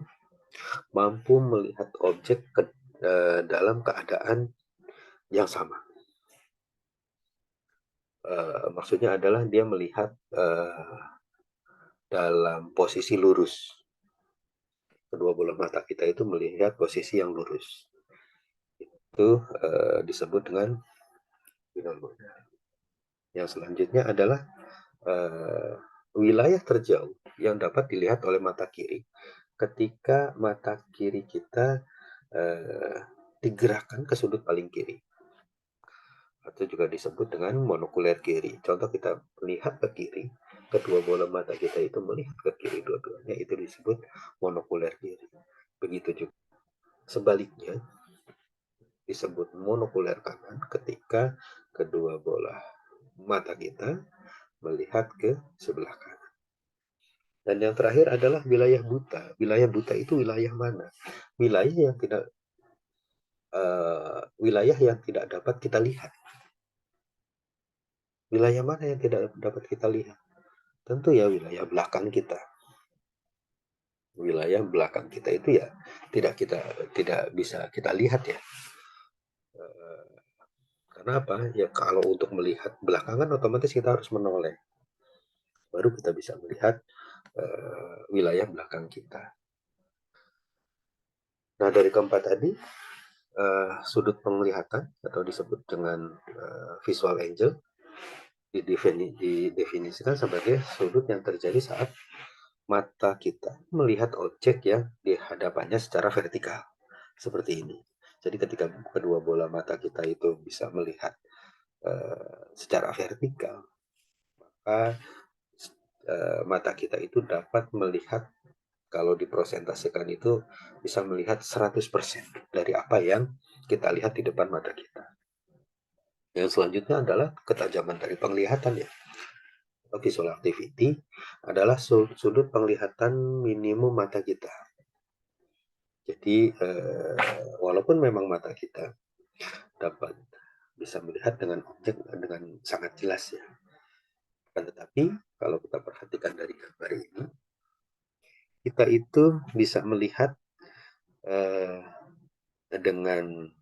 Speaker 1: mampu melihat objek dalam keadaan yang sama. Maksudnya adalah dia melihat dalam posisi lurus. Kedua bola mata kita itu melihat posisi yang lurus. Itu disebut dengan binoluer. Yang selanjutnya adalah wilayah terjauh yang dapat dilihat oleh mata kiri ketika mata kiri kita digerakkan ke sudut paling kiri, atau juga disebut dengan monokuler kiri. Contoh, kita melihat ke kiri, kedua bola mata kita itu melihat ke kiri dua-duanya, itu disebut monokuler kiri. Begitu juga sebaliknya, disebut monokuler kanan ketika kedua bola mata kita melihat ke sebelah kanan. Dan yang terakhir adalah wilayah buta. Wilayah buta itu wilayah mana? Wilayah yang tidak dapat kita lihat. Wilayah mana yang tidak dapat kita lihat? Tentu ya wilayah belakang kita. Wilayah belakang kita itu ya tidak bisa kita lihat ya. Karena apa? Ya kalau untuk melihat belakangan otomatis kita harus menoleh. Baru kita bisa melihat wilayah belakang kita. Nah, dari keempat tadi, sudut penglihatan atau disebut dengan visual angle, didefinisikan sebagai sudut yang terjadi saat mata kita melihat objek yang di hadapannya secara vertikal. Seperti ini. Jadi ketika kedua bola mata kita itu bisa melihat secara vertikal, maka mata kita itu dapat melihat, kalau dipresentasikan itu bisa melihat 100% dari apa yang kita lihat di depan mata kita. Yang selanjutnya adalah ketajaman dari penglihatan ya. Visual activity adalah sudut penglihatan minimum mata kita. Jadi walaupun memang mata kita dapat bisa melihat dengan objek dengan sangat jelas ya. Tetapi kalau kita perhatikan dari gambar ini, kita itu bisa melihat dengan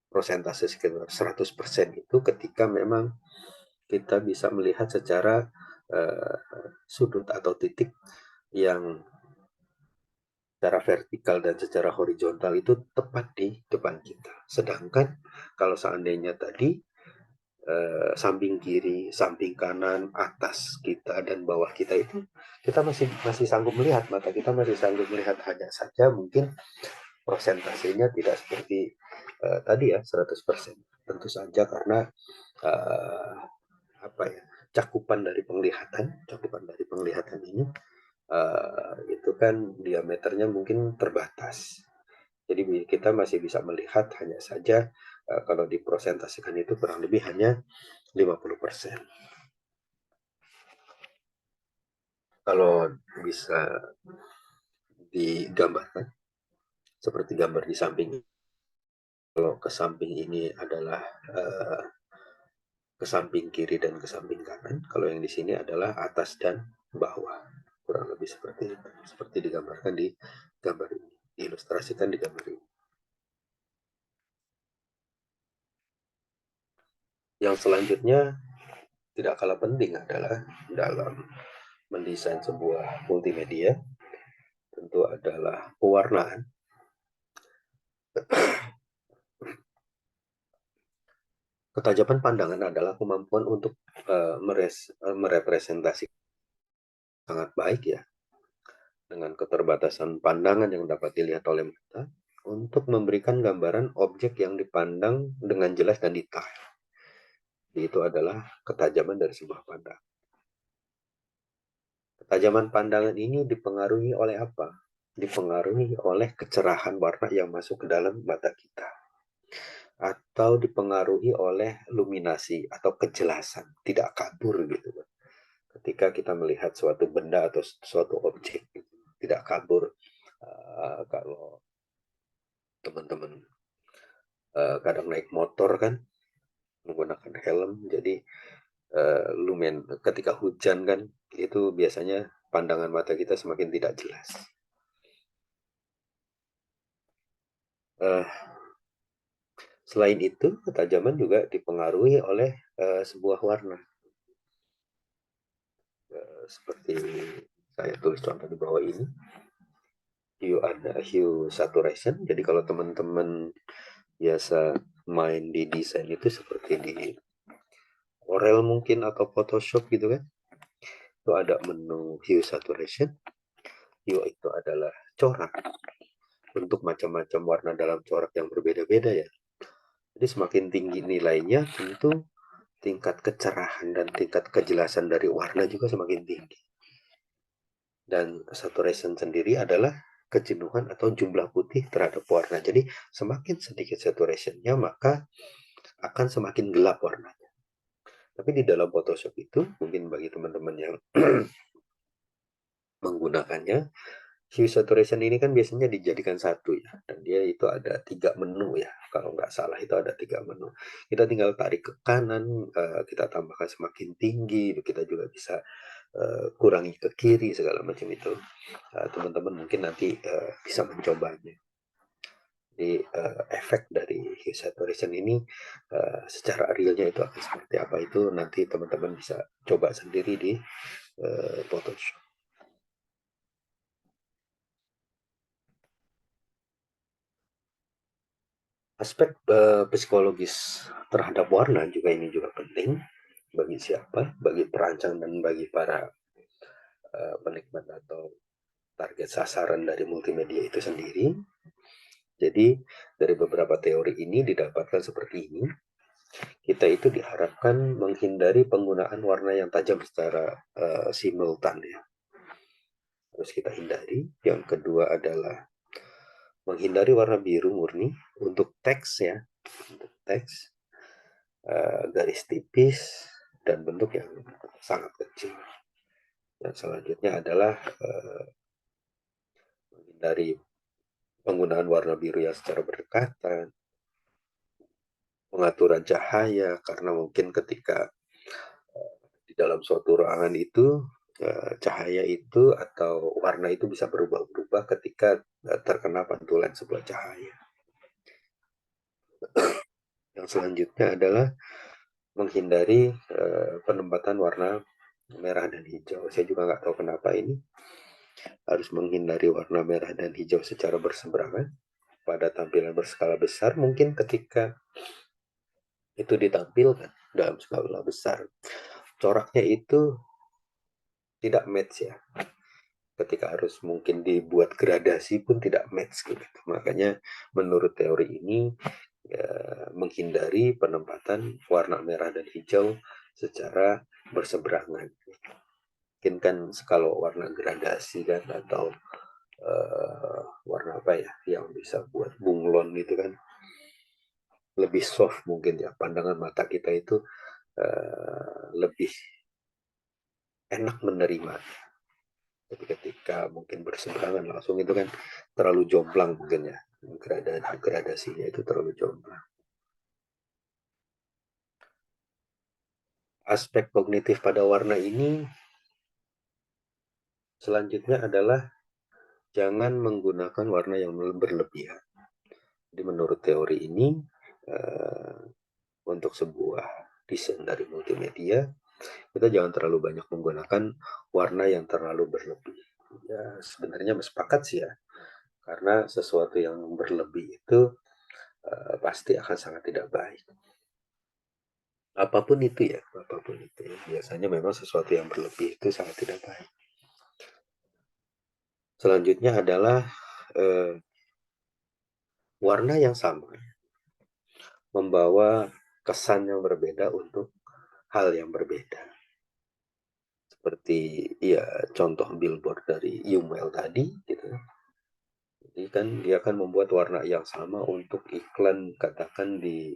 Speaker 1: persentase sekitar 100% itu ketika memang kita bisa melihat secara sudut atau titik yang secara vertikal dan secara horizontal itu tepat di depan kita. Sedangkan kalau seandainya tadi samping kiri, samping kanan, atas kita dan bawah kita itu kita masih sanggup melihat, mata kita masih sanggup melihat, hanya saja mungkin persentasenya tidak seperti tadi ya 100%. Tentu saja karena uh, apa ya, cakupan dari penglihatan ini itu kan diameternya mungkin terbatas. Jadi kita masih bisa melihat, hanya saja kalau dipresentasikan itu kurang lebih hanya 50%. Kalau bisa digambarkan seperti gambar di samping, kalau ke samping ini adalah ke samping kiri dan ke samping kanan, kalau yang di sini adalah atas dan bawah. Kurang lebih seperti itu, seperti digambarkan di gambar ini, diilustrasikan di gambar ini. Yang selanjutnya tidak kalah penting adalah dalam mendesain sebuah multimedia, tentu adalah pewarnaan. Ketajaman pandangan adalah kemampuan untuk merepresentasikan sangat baik ya, dengan keterbatasan pandangan yang dapat dilihat oleh mata, untuk memberikan gambaran objek yang dipandang dengan jelas dan detail. Itu adalah ketajaman dari sebuah pandangan. Ketajaman pandangan ini dipengaruhi oleh apa? Dipengaruhi oleh kecerahan warna yang masuk ke dalam mata kita, atau dipengaruhi oleh luminasi atau kejelasan, tidak kabur gitu. Ketika kita melihat suatu benda atau suatu objek, tidak kabur. Kalau teman-teman kadang naik motor kan menggunakan helm, jadi lumen ketika hujan kan itu biasanya pandangan mata kita semakin tidak jelas. Selain itu, ketajaman juga dipengaruhi oleh sebuah warna. Seperti saya tulis contoh di bawah ini, hue saturation. Jadi kalau teman-teman biasa main di desain itu seperti di Corel mungkin atau Photoshop gitu kan, itu ada menu hue saturation. Hue itu adalah corak untuk macam-macam warna dalam corak yang berbeda-beda ya. Jadi semakin tinggi nilainya, tentu tingkat kecerahan dan tingkat kejelasan dari warna juga semakin tinggi. Dan saturation sendiri adalah kejenuhan atau jumlah putih terhadap warna. Jadi semakin sedikit saturationnya, maka akan semakin gelap warnanya. Tapi di dalam Photoshop itu, mungkin bagi teman-teman yang menggunakannya, hue saturation ini kan biasanya dijadikan satu ya, dan dia itu ada 3 menu ya, kalau nggak salah itu ada 3 menu. Kita tinggal tarik ke kanan, kita tambahkan semakin tinggi, kita juga bisa kurangi ke kiri, segala macam itu. Teman-teman mungkin nanti bisa mencobanya. Jadi efek dari hue saturation ini secara realnya itu akan seperti apa, itu nanti teman-teman bisa coba sendiri di Photoshop. Aspek psikologis terhadap warna juga ini juga penting bagi siapa, bagi perancang dan bagi para penikmat atau target sasaran dari multimedia itu sendiri. Jadi dari beberapa teori ini didapatkan seperti ini. Kita itu diharapkan menghindari penggunaan warna yang tajam secara simultan ya. Harus kita hindari. Yang kedua adalah menghindari warna biru murni untuk teks ya, untuk teks, garis tipis dan bentuk yang sangat kecil. Dan selanjutnya adalah menghindari penggunaan warna biru yang secara berdekatan, pengaturan cahaya karena mungkin ketika di dalam suatu ruangan itu cahaya itu atau warna itu bisa berubah-ubah ketika terkena pantulan sebuah cahaya. Yang selanjutnya adalah menghindari penempatan warna merah dan hijau. Saya juga nggak tahu kenapa ini harus menghindari warna merah dan hijau secara berseberangan pada tampilan berskala besar. Mungkin ketika itu ditampilkan dalam skala besar, coraknya itu tidak match ya. Ketika harus mungkin dibuat gradasi pun tidak match gitu. Makanya menurut teori ini ya, menghindari penempatan warna merah dan hijau secara berseberangan. Mungkin kan kalau warna gradasi kan atau warna apa ya yang bisa buat bunglon gitu kan lebih soft mungkin ya, pandangan mata kita itu lebih enak menerima. Tapi ketika mungkin berseberangan langsung itu kan terlalu jomplang mungkin ya, gradasinya itu terlalu jomplang. Aspek kognitif pada warna ini selanjutnya adalah jangan menggunakan warna yang berlebihan. Jadi menurut teori ini untuk sebuah desain dari multimedia kita jangan terlalu banyak menggunakan warna yang terlalu berlebih. Ya sebenarnya sepakat sih ya, karena sesuatu yang berlebih itu pasti akan sangat tidak baik. Apapun itu ya, apapun itu ya. Biasanya memang sesuatu yang berlebih itu sangat tidak baik. Selanjutnya adalah warna yang sama membawa kesan yang berbeda untuk hal yang berbeda. Seperti ya contoh billboard dari Yumel tadi gitu. Jadi kan dia kan membuat warna yang sama untuk iklan katakan di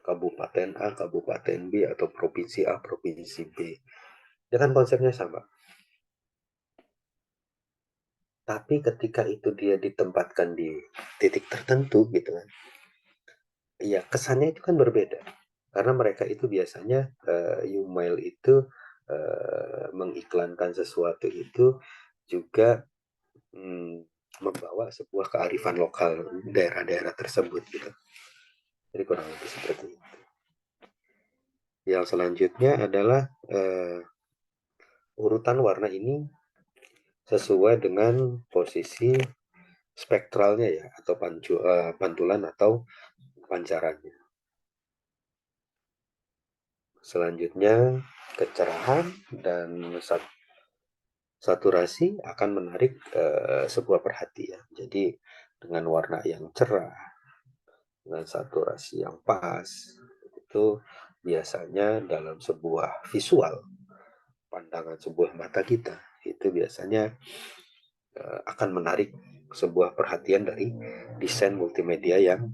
Speaker 1: Kabupaten A, Kabupaten B atau Provinsi A, Provinsi B. Ya kan konsepnya sama. Tapi ketika itu dia ditempatkan di titik tertentu gitu kan. Ya kesannya itu kan berbeda. Karena mereka itu biasanya Yumail itu mengiklankan sesuatu itu juga membawa sebuah kearifan lokal daerah-daerah tersebut gitu. Jadi kurang lebih seperti itu. Yang selanjutnya adalah urutan warna ini sesuai dengan posisi spektralnya ya atau pantulan atau pancarannya. Selanjutnya kecerahan dan saturasi akan menarik sebuah perhatian. Jadi dengan warna yang cerah, dengan saturasi yang pas, itu biasanya dalam sebuah visual, pandangan sebuah mata kita, itu biasanya akan menarik sebuah perhatian dari desain multimedia yang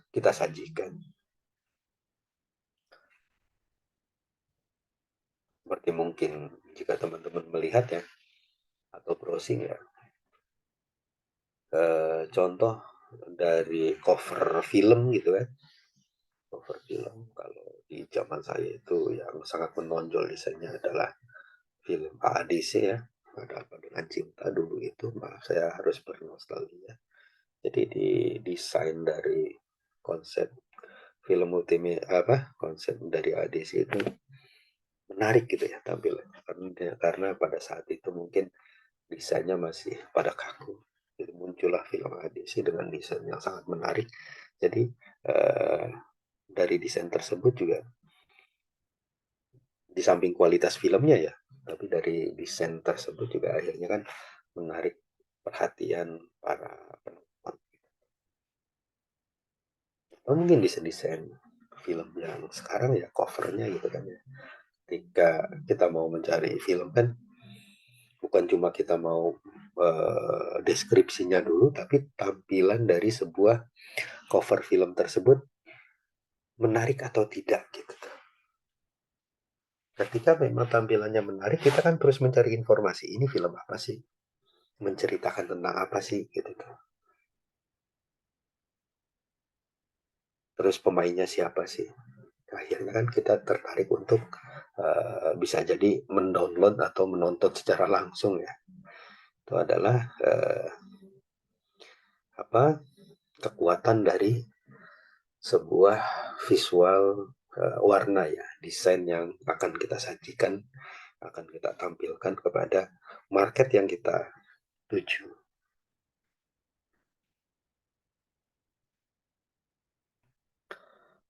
Speaker 1: kita sajikan. Seperti mungkin jika teman-teman melihat ya, atau browsing ya, contoh dari cover film gitu kan, cover film kalau di zaman saya itu yang sangat menonjol desainnya adalah film AADC ya, Ada Apa Dengan Cinta dulu itu, maaf saya harus bernostalgia. Jadi di desain dari konsep film multimedia apa konsep dari ADC itu menarik gitu ya tampilannya karena pada saat itu mungkin desainnya masih pada kaku. Jadi muncullah film ADC dengan desain yang sangat menarik. Jadi dari desain tersebut juga di samping kualitas filmnya ya, tapi dari desain tersebut juga akhirnya kan menarik perhatian para penonton. Atau mungkin desain-desain film yang sekarang ya covernya gitu kan ya. Ketika kita mau mencari film kan bukan cuma kita mau deskripsinya dulu, tapi tampilan dari sebuah cover film tersebut menarik atau tidak gitu. Ketika memang tampilannya menarik, kita kan terus mencari informasi. Ini film apa sih? Menceritakan tentang apa sih gitu tuh. Terus pemainnya siapa sih? Akhirnya kan kita tertarik untuk bisa jadi mendownload atau menonton secara langsung ya. Itu adalah apa kekuatan dari sebuah visual warna ya, desain yang akan kita sajikan, akan kita tampilkan kepada market yang kita tuju.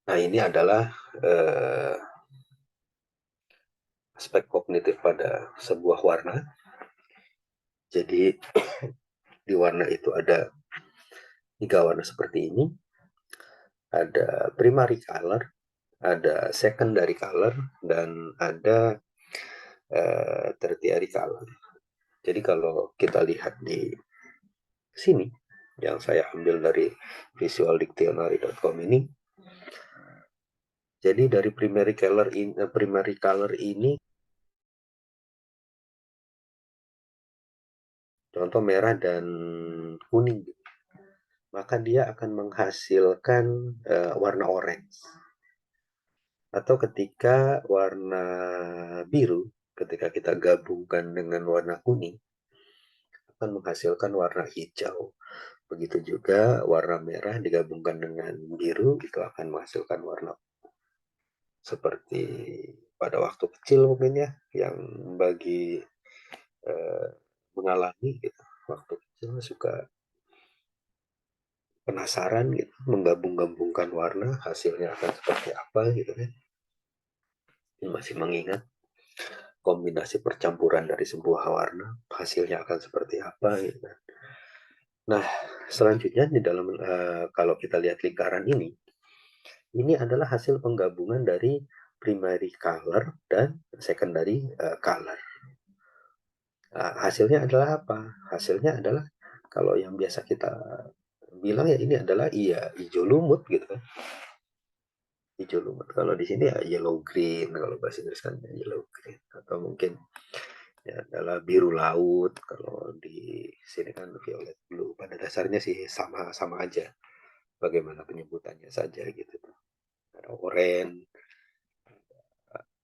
Speaker 1: Nah, ini adalah aspek kognitif pada sebuah warna. Jadi di warna itu ada 3 warna seperti ini. Ada primary color, ada secondary color, dan ada tertiary color. Jadi kalau kita lihat di sini, yang saya ambil dari visualdictionary.com ini, jadi dari primary color ini, contoh merah dan kuning, maka dia akan menghasilkan warna orange. Atau ketika warna biru, ketika kita gabungkan dengan warna kuning, akan menghasilkan warna hijau. Begitu juga warna merah digabungkan dengan biru, itu akan menghasilkan warna seperti pada waktu kecil mungkin ya, yang bagi mengalami gitu. Waktu kecil suka penasaran gitu, menggabung-gabungkan warna, hasilnya akan seperti apa gitu kan. Masih mengingat kombinasi percampuran dari sebuah warna, hasilnya akan seperti apa gitu kan. Nah, selanjutnya di dalam kalau kita lihat lingkaran ini adalah hasil penggabungan dari primary color dan secondary color. Hasilnya adalah apa? Hasilnya adalah kalau yang biasa kita bilang ya ini adalah hijau lumut gitu kan. Hijau lumut. Kalau di sini ya yellow green, kalau bahasa Inggris kan yellow green, atau mungkin ya adalah biru laut, kalau di sini kan violet blue. Pada dasarnya sih sama aja, bagaimana penyebutannya saja gitu. Ada orange,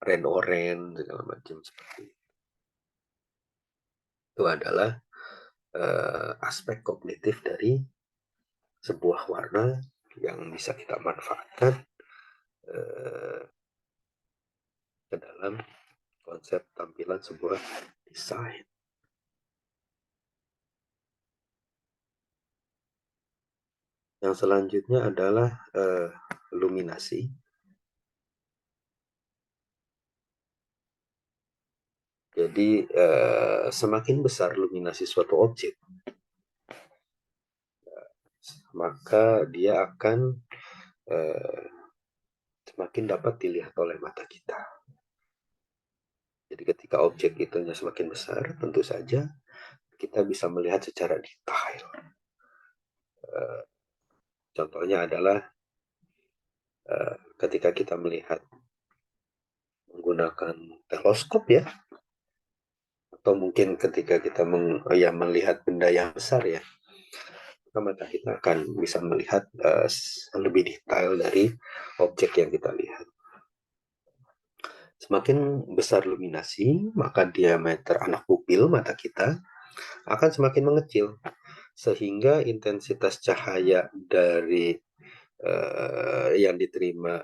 Speaker 1: red orange segala macam seperti itu adalah aspek kognitif dari sebuah warna yang bisa kita manfaatkan ke dalam konsep tampilan sebuah desain. Yang selanjutnya adalah luminasi. Jadi semakin besar luminasi suatu objek, maka dia akan semakin dapat dilihat oleh mata kita. Jadi ketika objek itu semakin besar, tentu saja kita bisa melihat secara detail. Contohnya adalah ketika kita melihat menggunakan teleskop ya, atau mungkin ketika kita melihat benda yang besar ya, maka kita akan bisa melihat lebih detail dari objek yang kita lihat. Semakin besar luminasi, maka diameter anak pupil mata kita akan semakin mengecil, sehingga intensitas cahaya dari yang diterima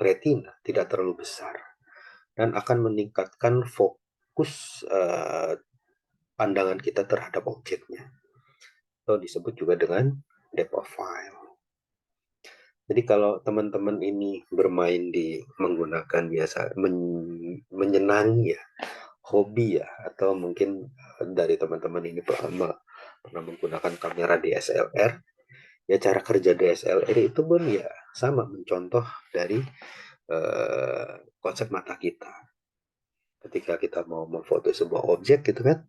Speaker 1: retina tidak terlalu besar dan akan meningkatkan fokus pandangan kita terhadap objeknya. atau disebut juga dengan depth of file. Jadi kalau teman-teman ini bermain di menggunakan menyenangi ya, hobi ya, atau mungkin dari teman-teman ini pernah menggunakan kamera DSLR, ya cara kerja DSLR itu pun ya sama mencontoh dari konsep mata kita. Ketika kita mau memfoto sebuah objek gitu kan,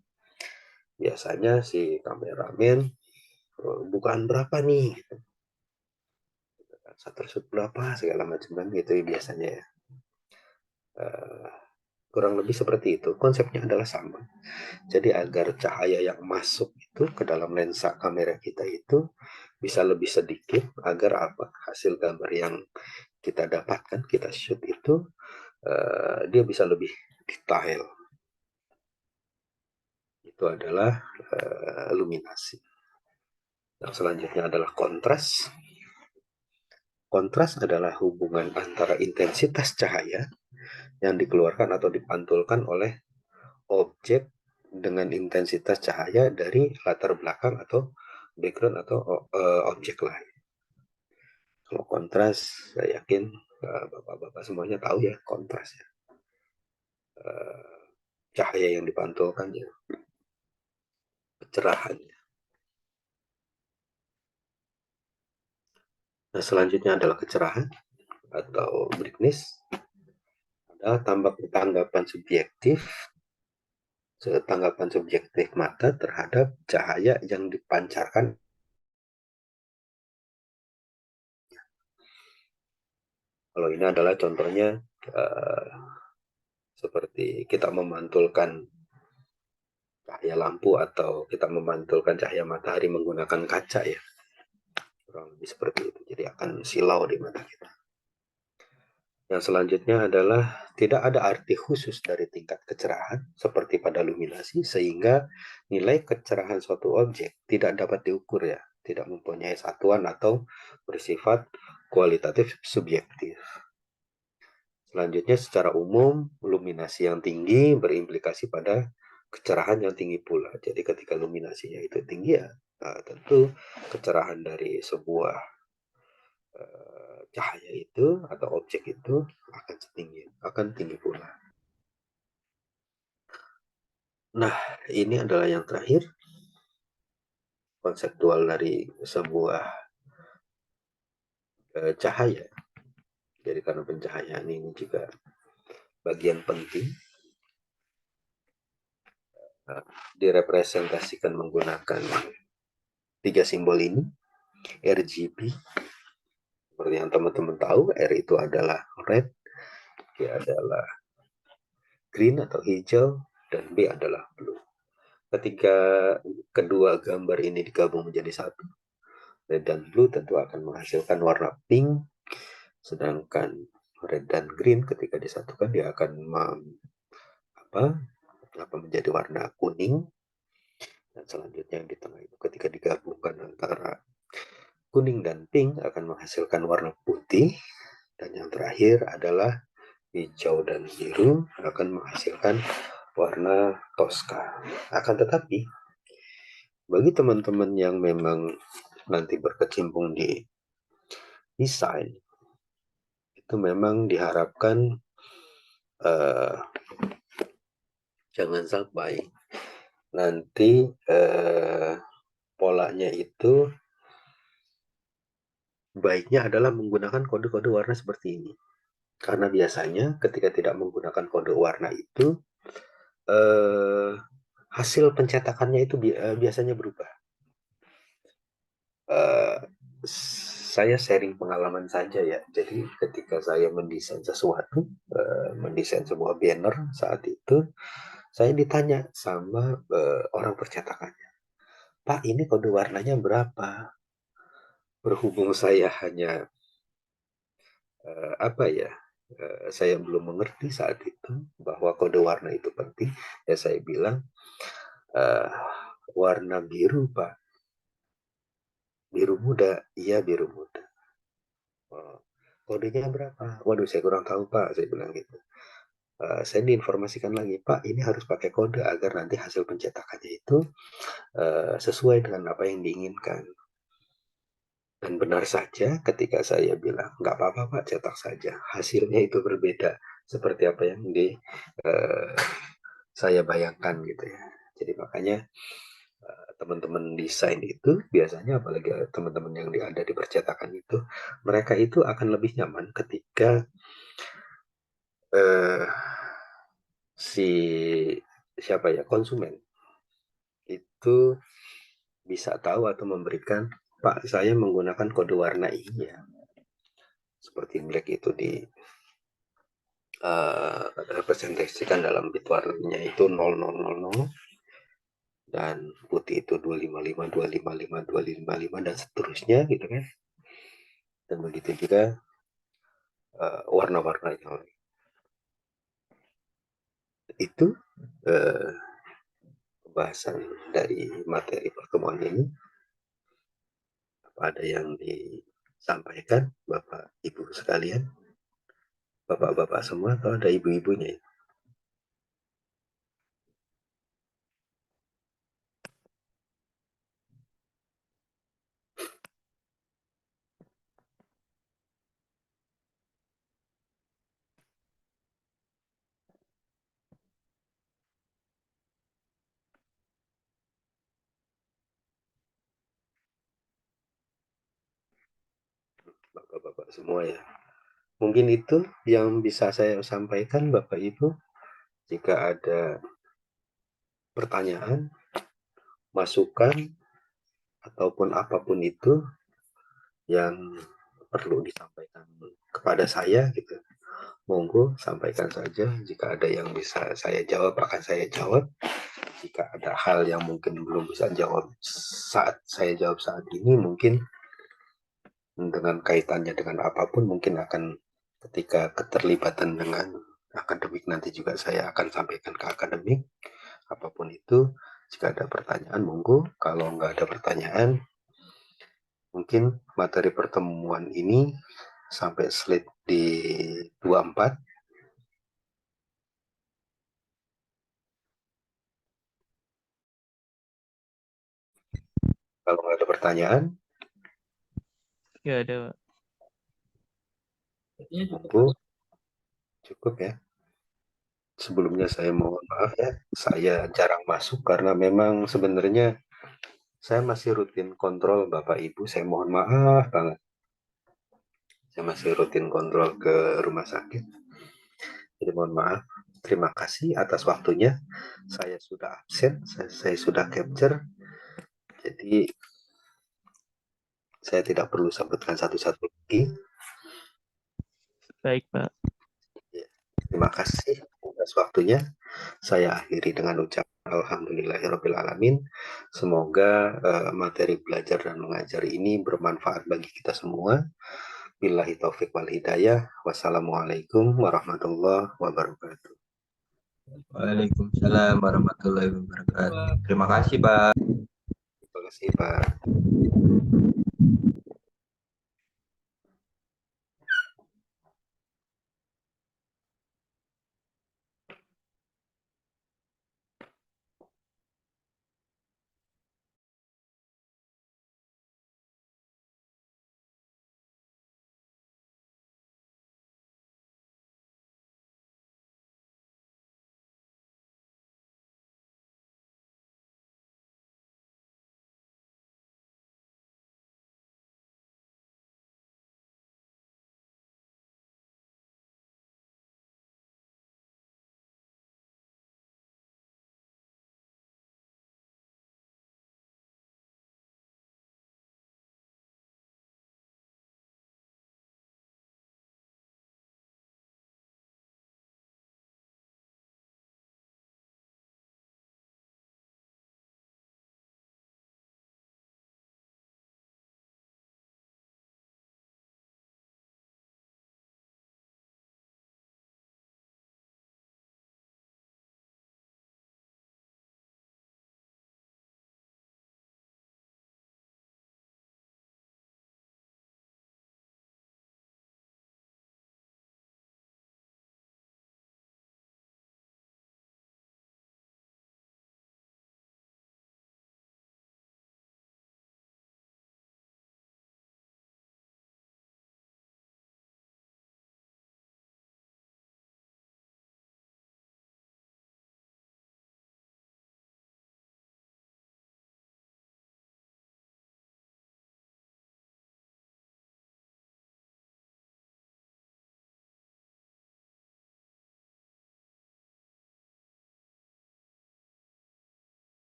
Speaker 1: biasanya si kameramen bukaan berapa nih, shutter shoot berapa segala macam kan gitu ya biasanya ya. Kurang lebih seperti itu. Konsepnya adalah sama. Jadi agar cahaya yang masuk itu ke dalam lensa kamera kita itu bisa lebih sedikit, agar apa, hasil gambar yang kita dapatkan, kita shoot itu dia bisa lebih detail. Itu adalah luminasi. Yang selanjutnya adalah kontras. Kontras adalah hubungan antara intensitas cahaya yang dikeluarkan atau dipantulkan oleh objek dengan intensitas cahaya dari latar belakang atau background atau objek lain. Kalau kontras, saya yakin bapak-bapak semuanya tahu ya kontras ya. Cahaya yang dipantulkan ya, kecerahannya. Nah, selanjutnya adalah kecerahan atau brightness. Adalah tanggapan subjektif mata terhadap cahaya yang dipancarkan. Kalau ini adalah contohnya seperti kita memantulkan cahaya lampu atau kita memantulkan cahaya matahari menggunakan kaca ya. Kurang lebih seperti itu. Jadi akan silau di mata kita. Yang selanjutnya adalah tidak ada arti khusus dari tingkat kecerahan seperti pada luminasi, sehingga nilai kecerahan suatu objek tidak dapat diukur ya, tidak mempunyai satuan atau bersifat kualitatif subjektif. Selanjutnya secara umum luminasi yang tinggi berimplikasi pada kecerahan yang tinggi pula. Jadi ketika luminasinya itu tinggi ya, tentu kecerahan dari sebuah cahaya itu atau objek itu akan tinggi pula. Nah, ini adalah yang terakhir, konseptual dari sebuah cahaya. Jadi karena pencahayaan ini juga bagian penting, direpresentasikan menggunakan 3 simbol ini, RGB. Seperti yang teman-teman tahu, R itu adalah red, G adalah green atau hijau, dan B adalah blue. Ketika kedua gambar ini digabung menjadi satu, red dan blue tentu akan menghasilkan warna pink, sedangkan red dan green ketika disatukan dia akan menjadi warna kuning, dan selanjutnya yang di tengah itu ketika digabungkan antara kuning dan pink akan menghasilkan warna putih, dan yang terakhir adalah hijau dan biru akan menghasilkan warna toska. Akan tetapi bagi teman-teman yang memang nanti berkecimpung di desain, itu memang diharapkan jangan sampai nanti polanya itu baiknya adalah menggunakan kode-kode warna seperti ini. Karena biasanya ketika tidak menggunakan kode warna itu hasil pencetakannya itu biasanya berubah. Saya sharing pengalaman saja ya. Jadi ketika saya mendesain sesuatu, mendesain sebuah banner saat itu, saya ditanya sama orang percetakannya, Pak, ini kode warnanya berapa? Berhubung saya hanya saya belum mengerti saat itu bahwa kode warna itu penting, ya saya bilang warna biru Pak, biru muda. Iya, biru muda. Kodenya berapa? Waduh, saya kurang tahu Pak, saya bilang gitu. saya diinformasikan lagi, Pak, ini harus pakai kode agar nanti hasil pencetakannya itu sesuai dengan apa yang diinginkan. Dan benar saja ketika saya bilang, nggak apa-apa Pak, cetak saja. Hasilnya itu berbeda seperti apa yang saya bayangkan gitu ya. Jadi makanya teman-teman desain itu biasanya, apalagi teman-teman yang ada di percetakan itu, mereka itu akan lebih nyaman ketika eh, si siapa ya, konsumen itu bisa tahu atau memberikan, Pak, saya menggunakan kode warna ini ya. Seperti black itu di representasikan dalam bit warnanya itu 0000, dan putih itu 255, 255, 255 dan seterusnya gitu kan. Dan begitu juga warna-warna yang lain. Itu pembahasan dari materi pertemuan ini. Apa ada yang disampaikan Bapak Ibu sekalian? Bapak-bapak semua atau ada ibu-ibunya? Bapak-bapak semua ya. Mungkin itu yang bisa saya sampaikan Bapak Ibu. Jika ada pertanyaan, masukan, ataupun apapun itu yang perlu disampaikan kepada saya gitu, monggo sampaikan saja. Jika ada yang bisa saya jawab, akan saya jawab. Jika ada hal yang mungkin belum bisa jawab saat saya jawab saat ini, mungkin dengan kaitannya dengan apapun, mungkin akan ketika keterlibatan dengan akademik nanti juga saya akan sampaikan ke akademik. Apapun itu, jika ada pertanyaan monggo. Kalau nggak ada pertanyaan, mungkin materi pertemuan ini sampai slide di 24. Kalau nggak ada pertanyaan,
Speaker 3: Ya ada.
Speaker 1: monggo, cukup ya. Sebelumnya saya mohon maaf ya, saya jarang masuk karena memang sebenarnya saya masih rutin kontrol Bapak Ibu. Saya mohon maaf banget. Saya masih rutin kontrol ke rumah sakit. Jadi mohon maaf. Terima kasih atas waktunya. Saya sudah absen, saya sudah capture. Jadi saya tidak perlu sebutkan satu-satu lagi.
Speaker 3: Baik, Pak.
Speaker 1: Terima kasih atas waktunya. Saya akhiri dengan ucapan alhamdulillahirrabbilalamin. Semoga materi belajar dan mengajar ini bermanfaat bagi kita semua. Billahi taufik wal hidayah. Wassalamualaikum warahmatullahi wabarakatuh.
Speaker 4: Waalaikumsalam warahmatullahi wabarakatuh. Terima kasih, Pak.
Speaker 1: Terima kasih, Pak.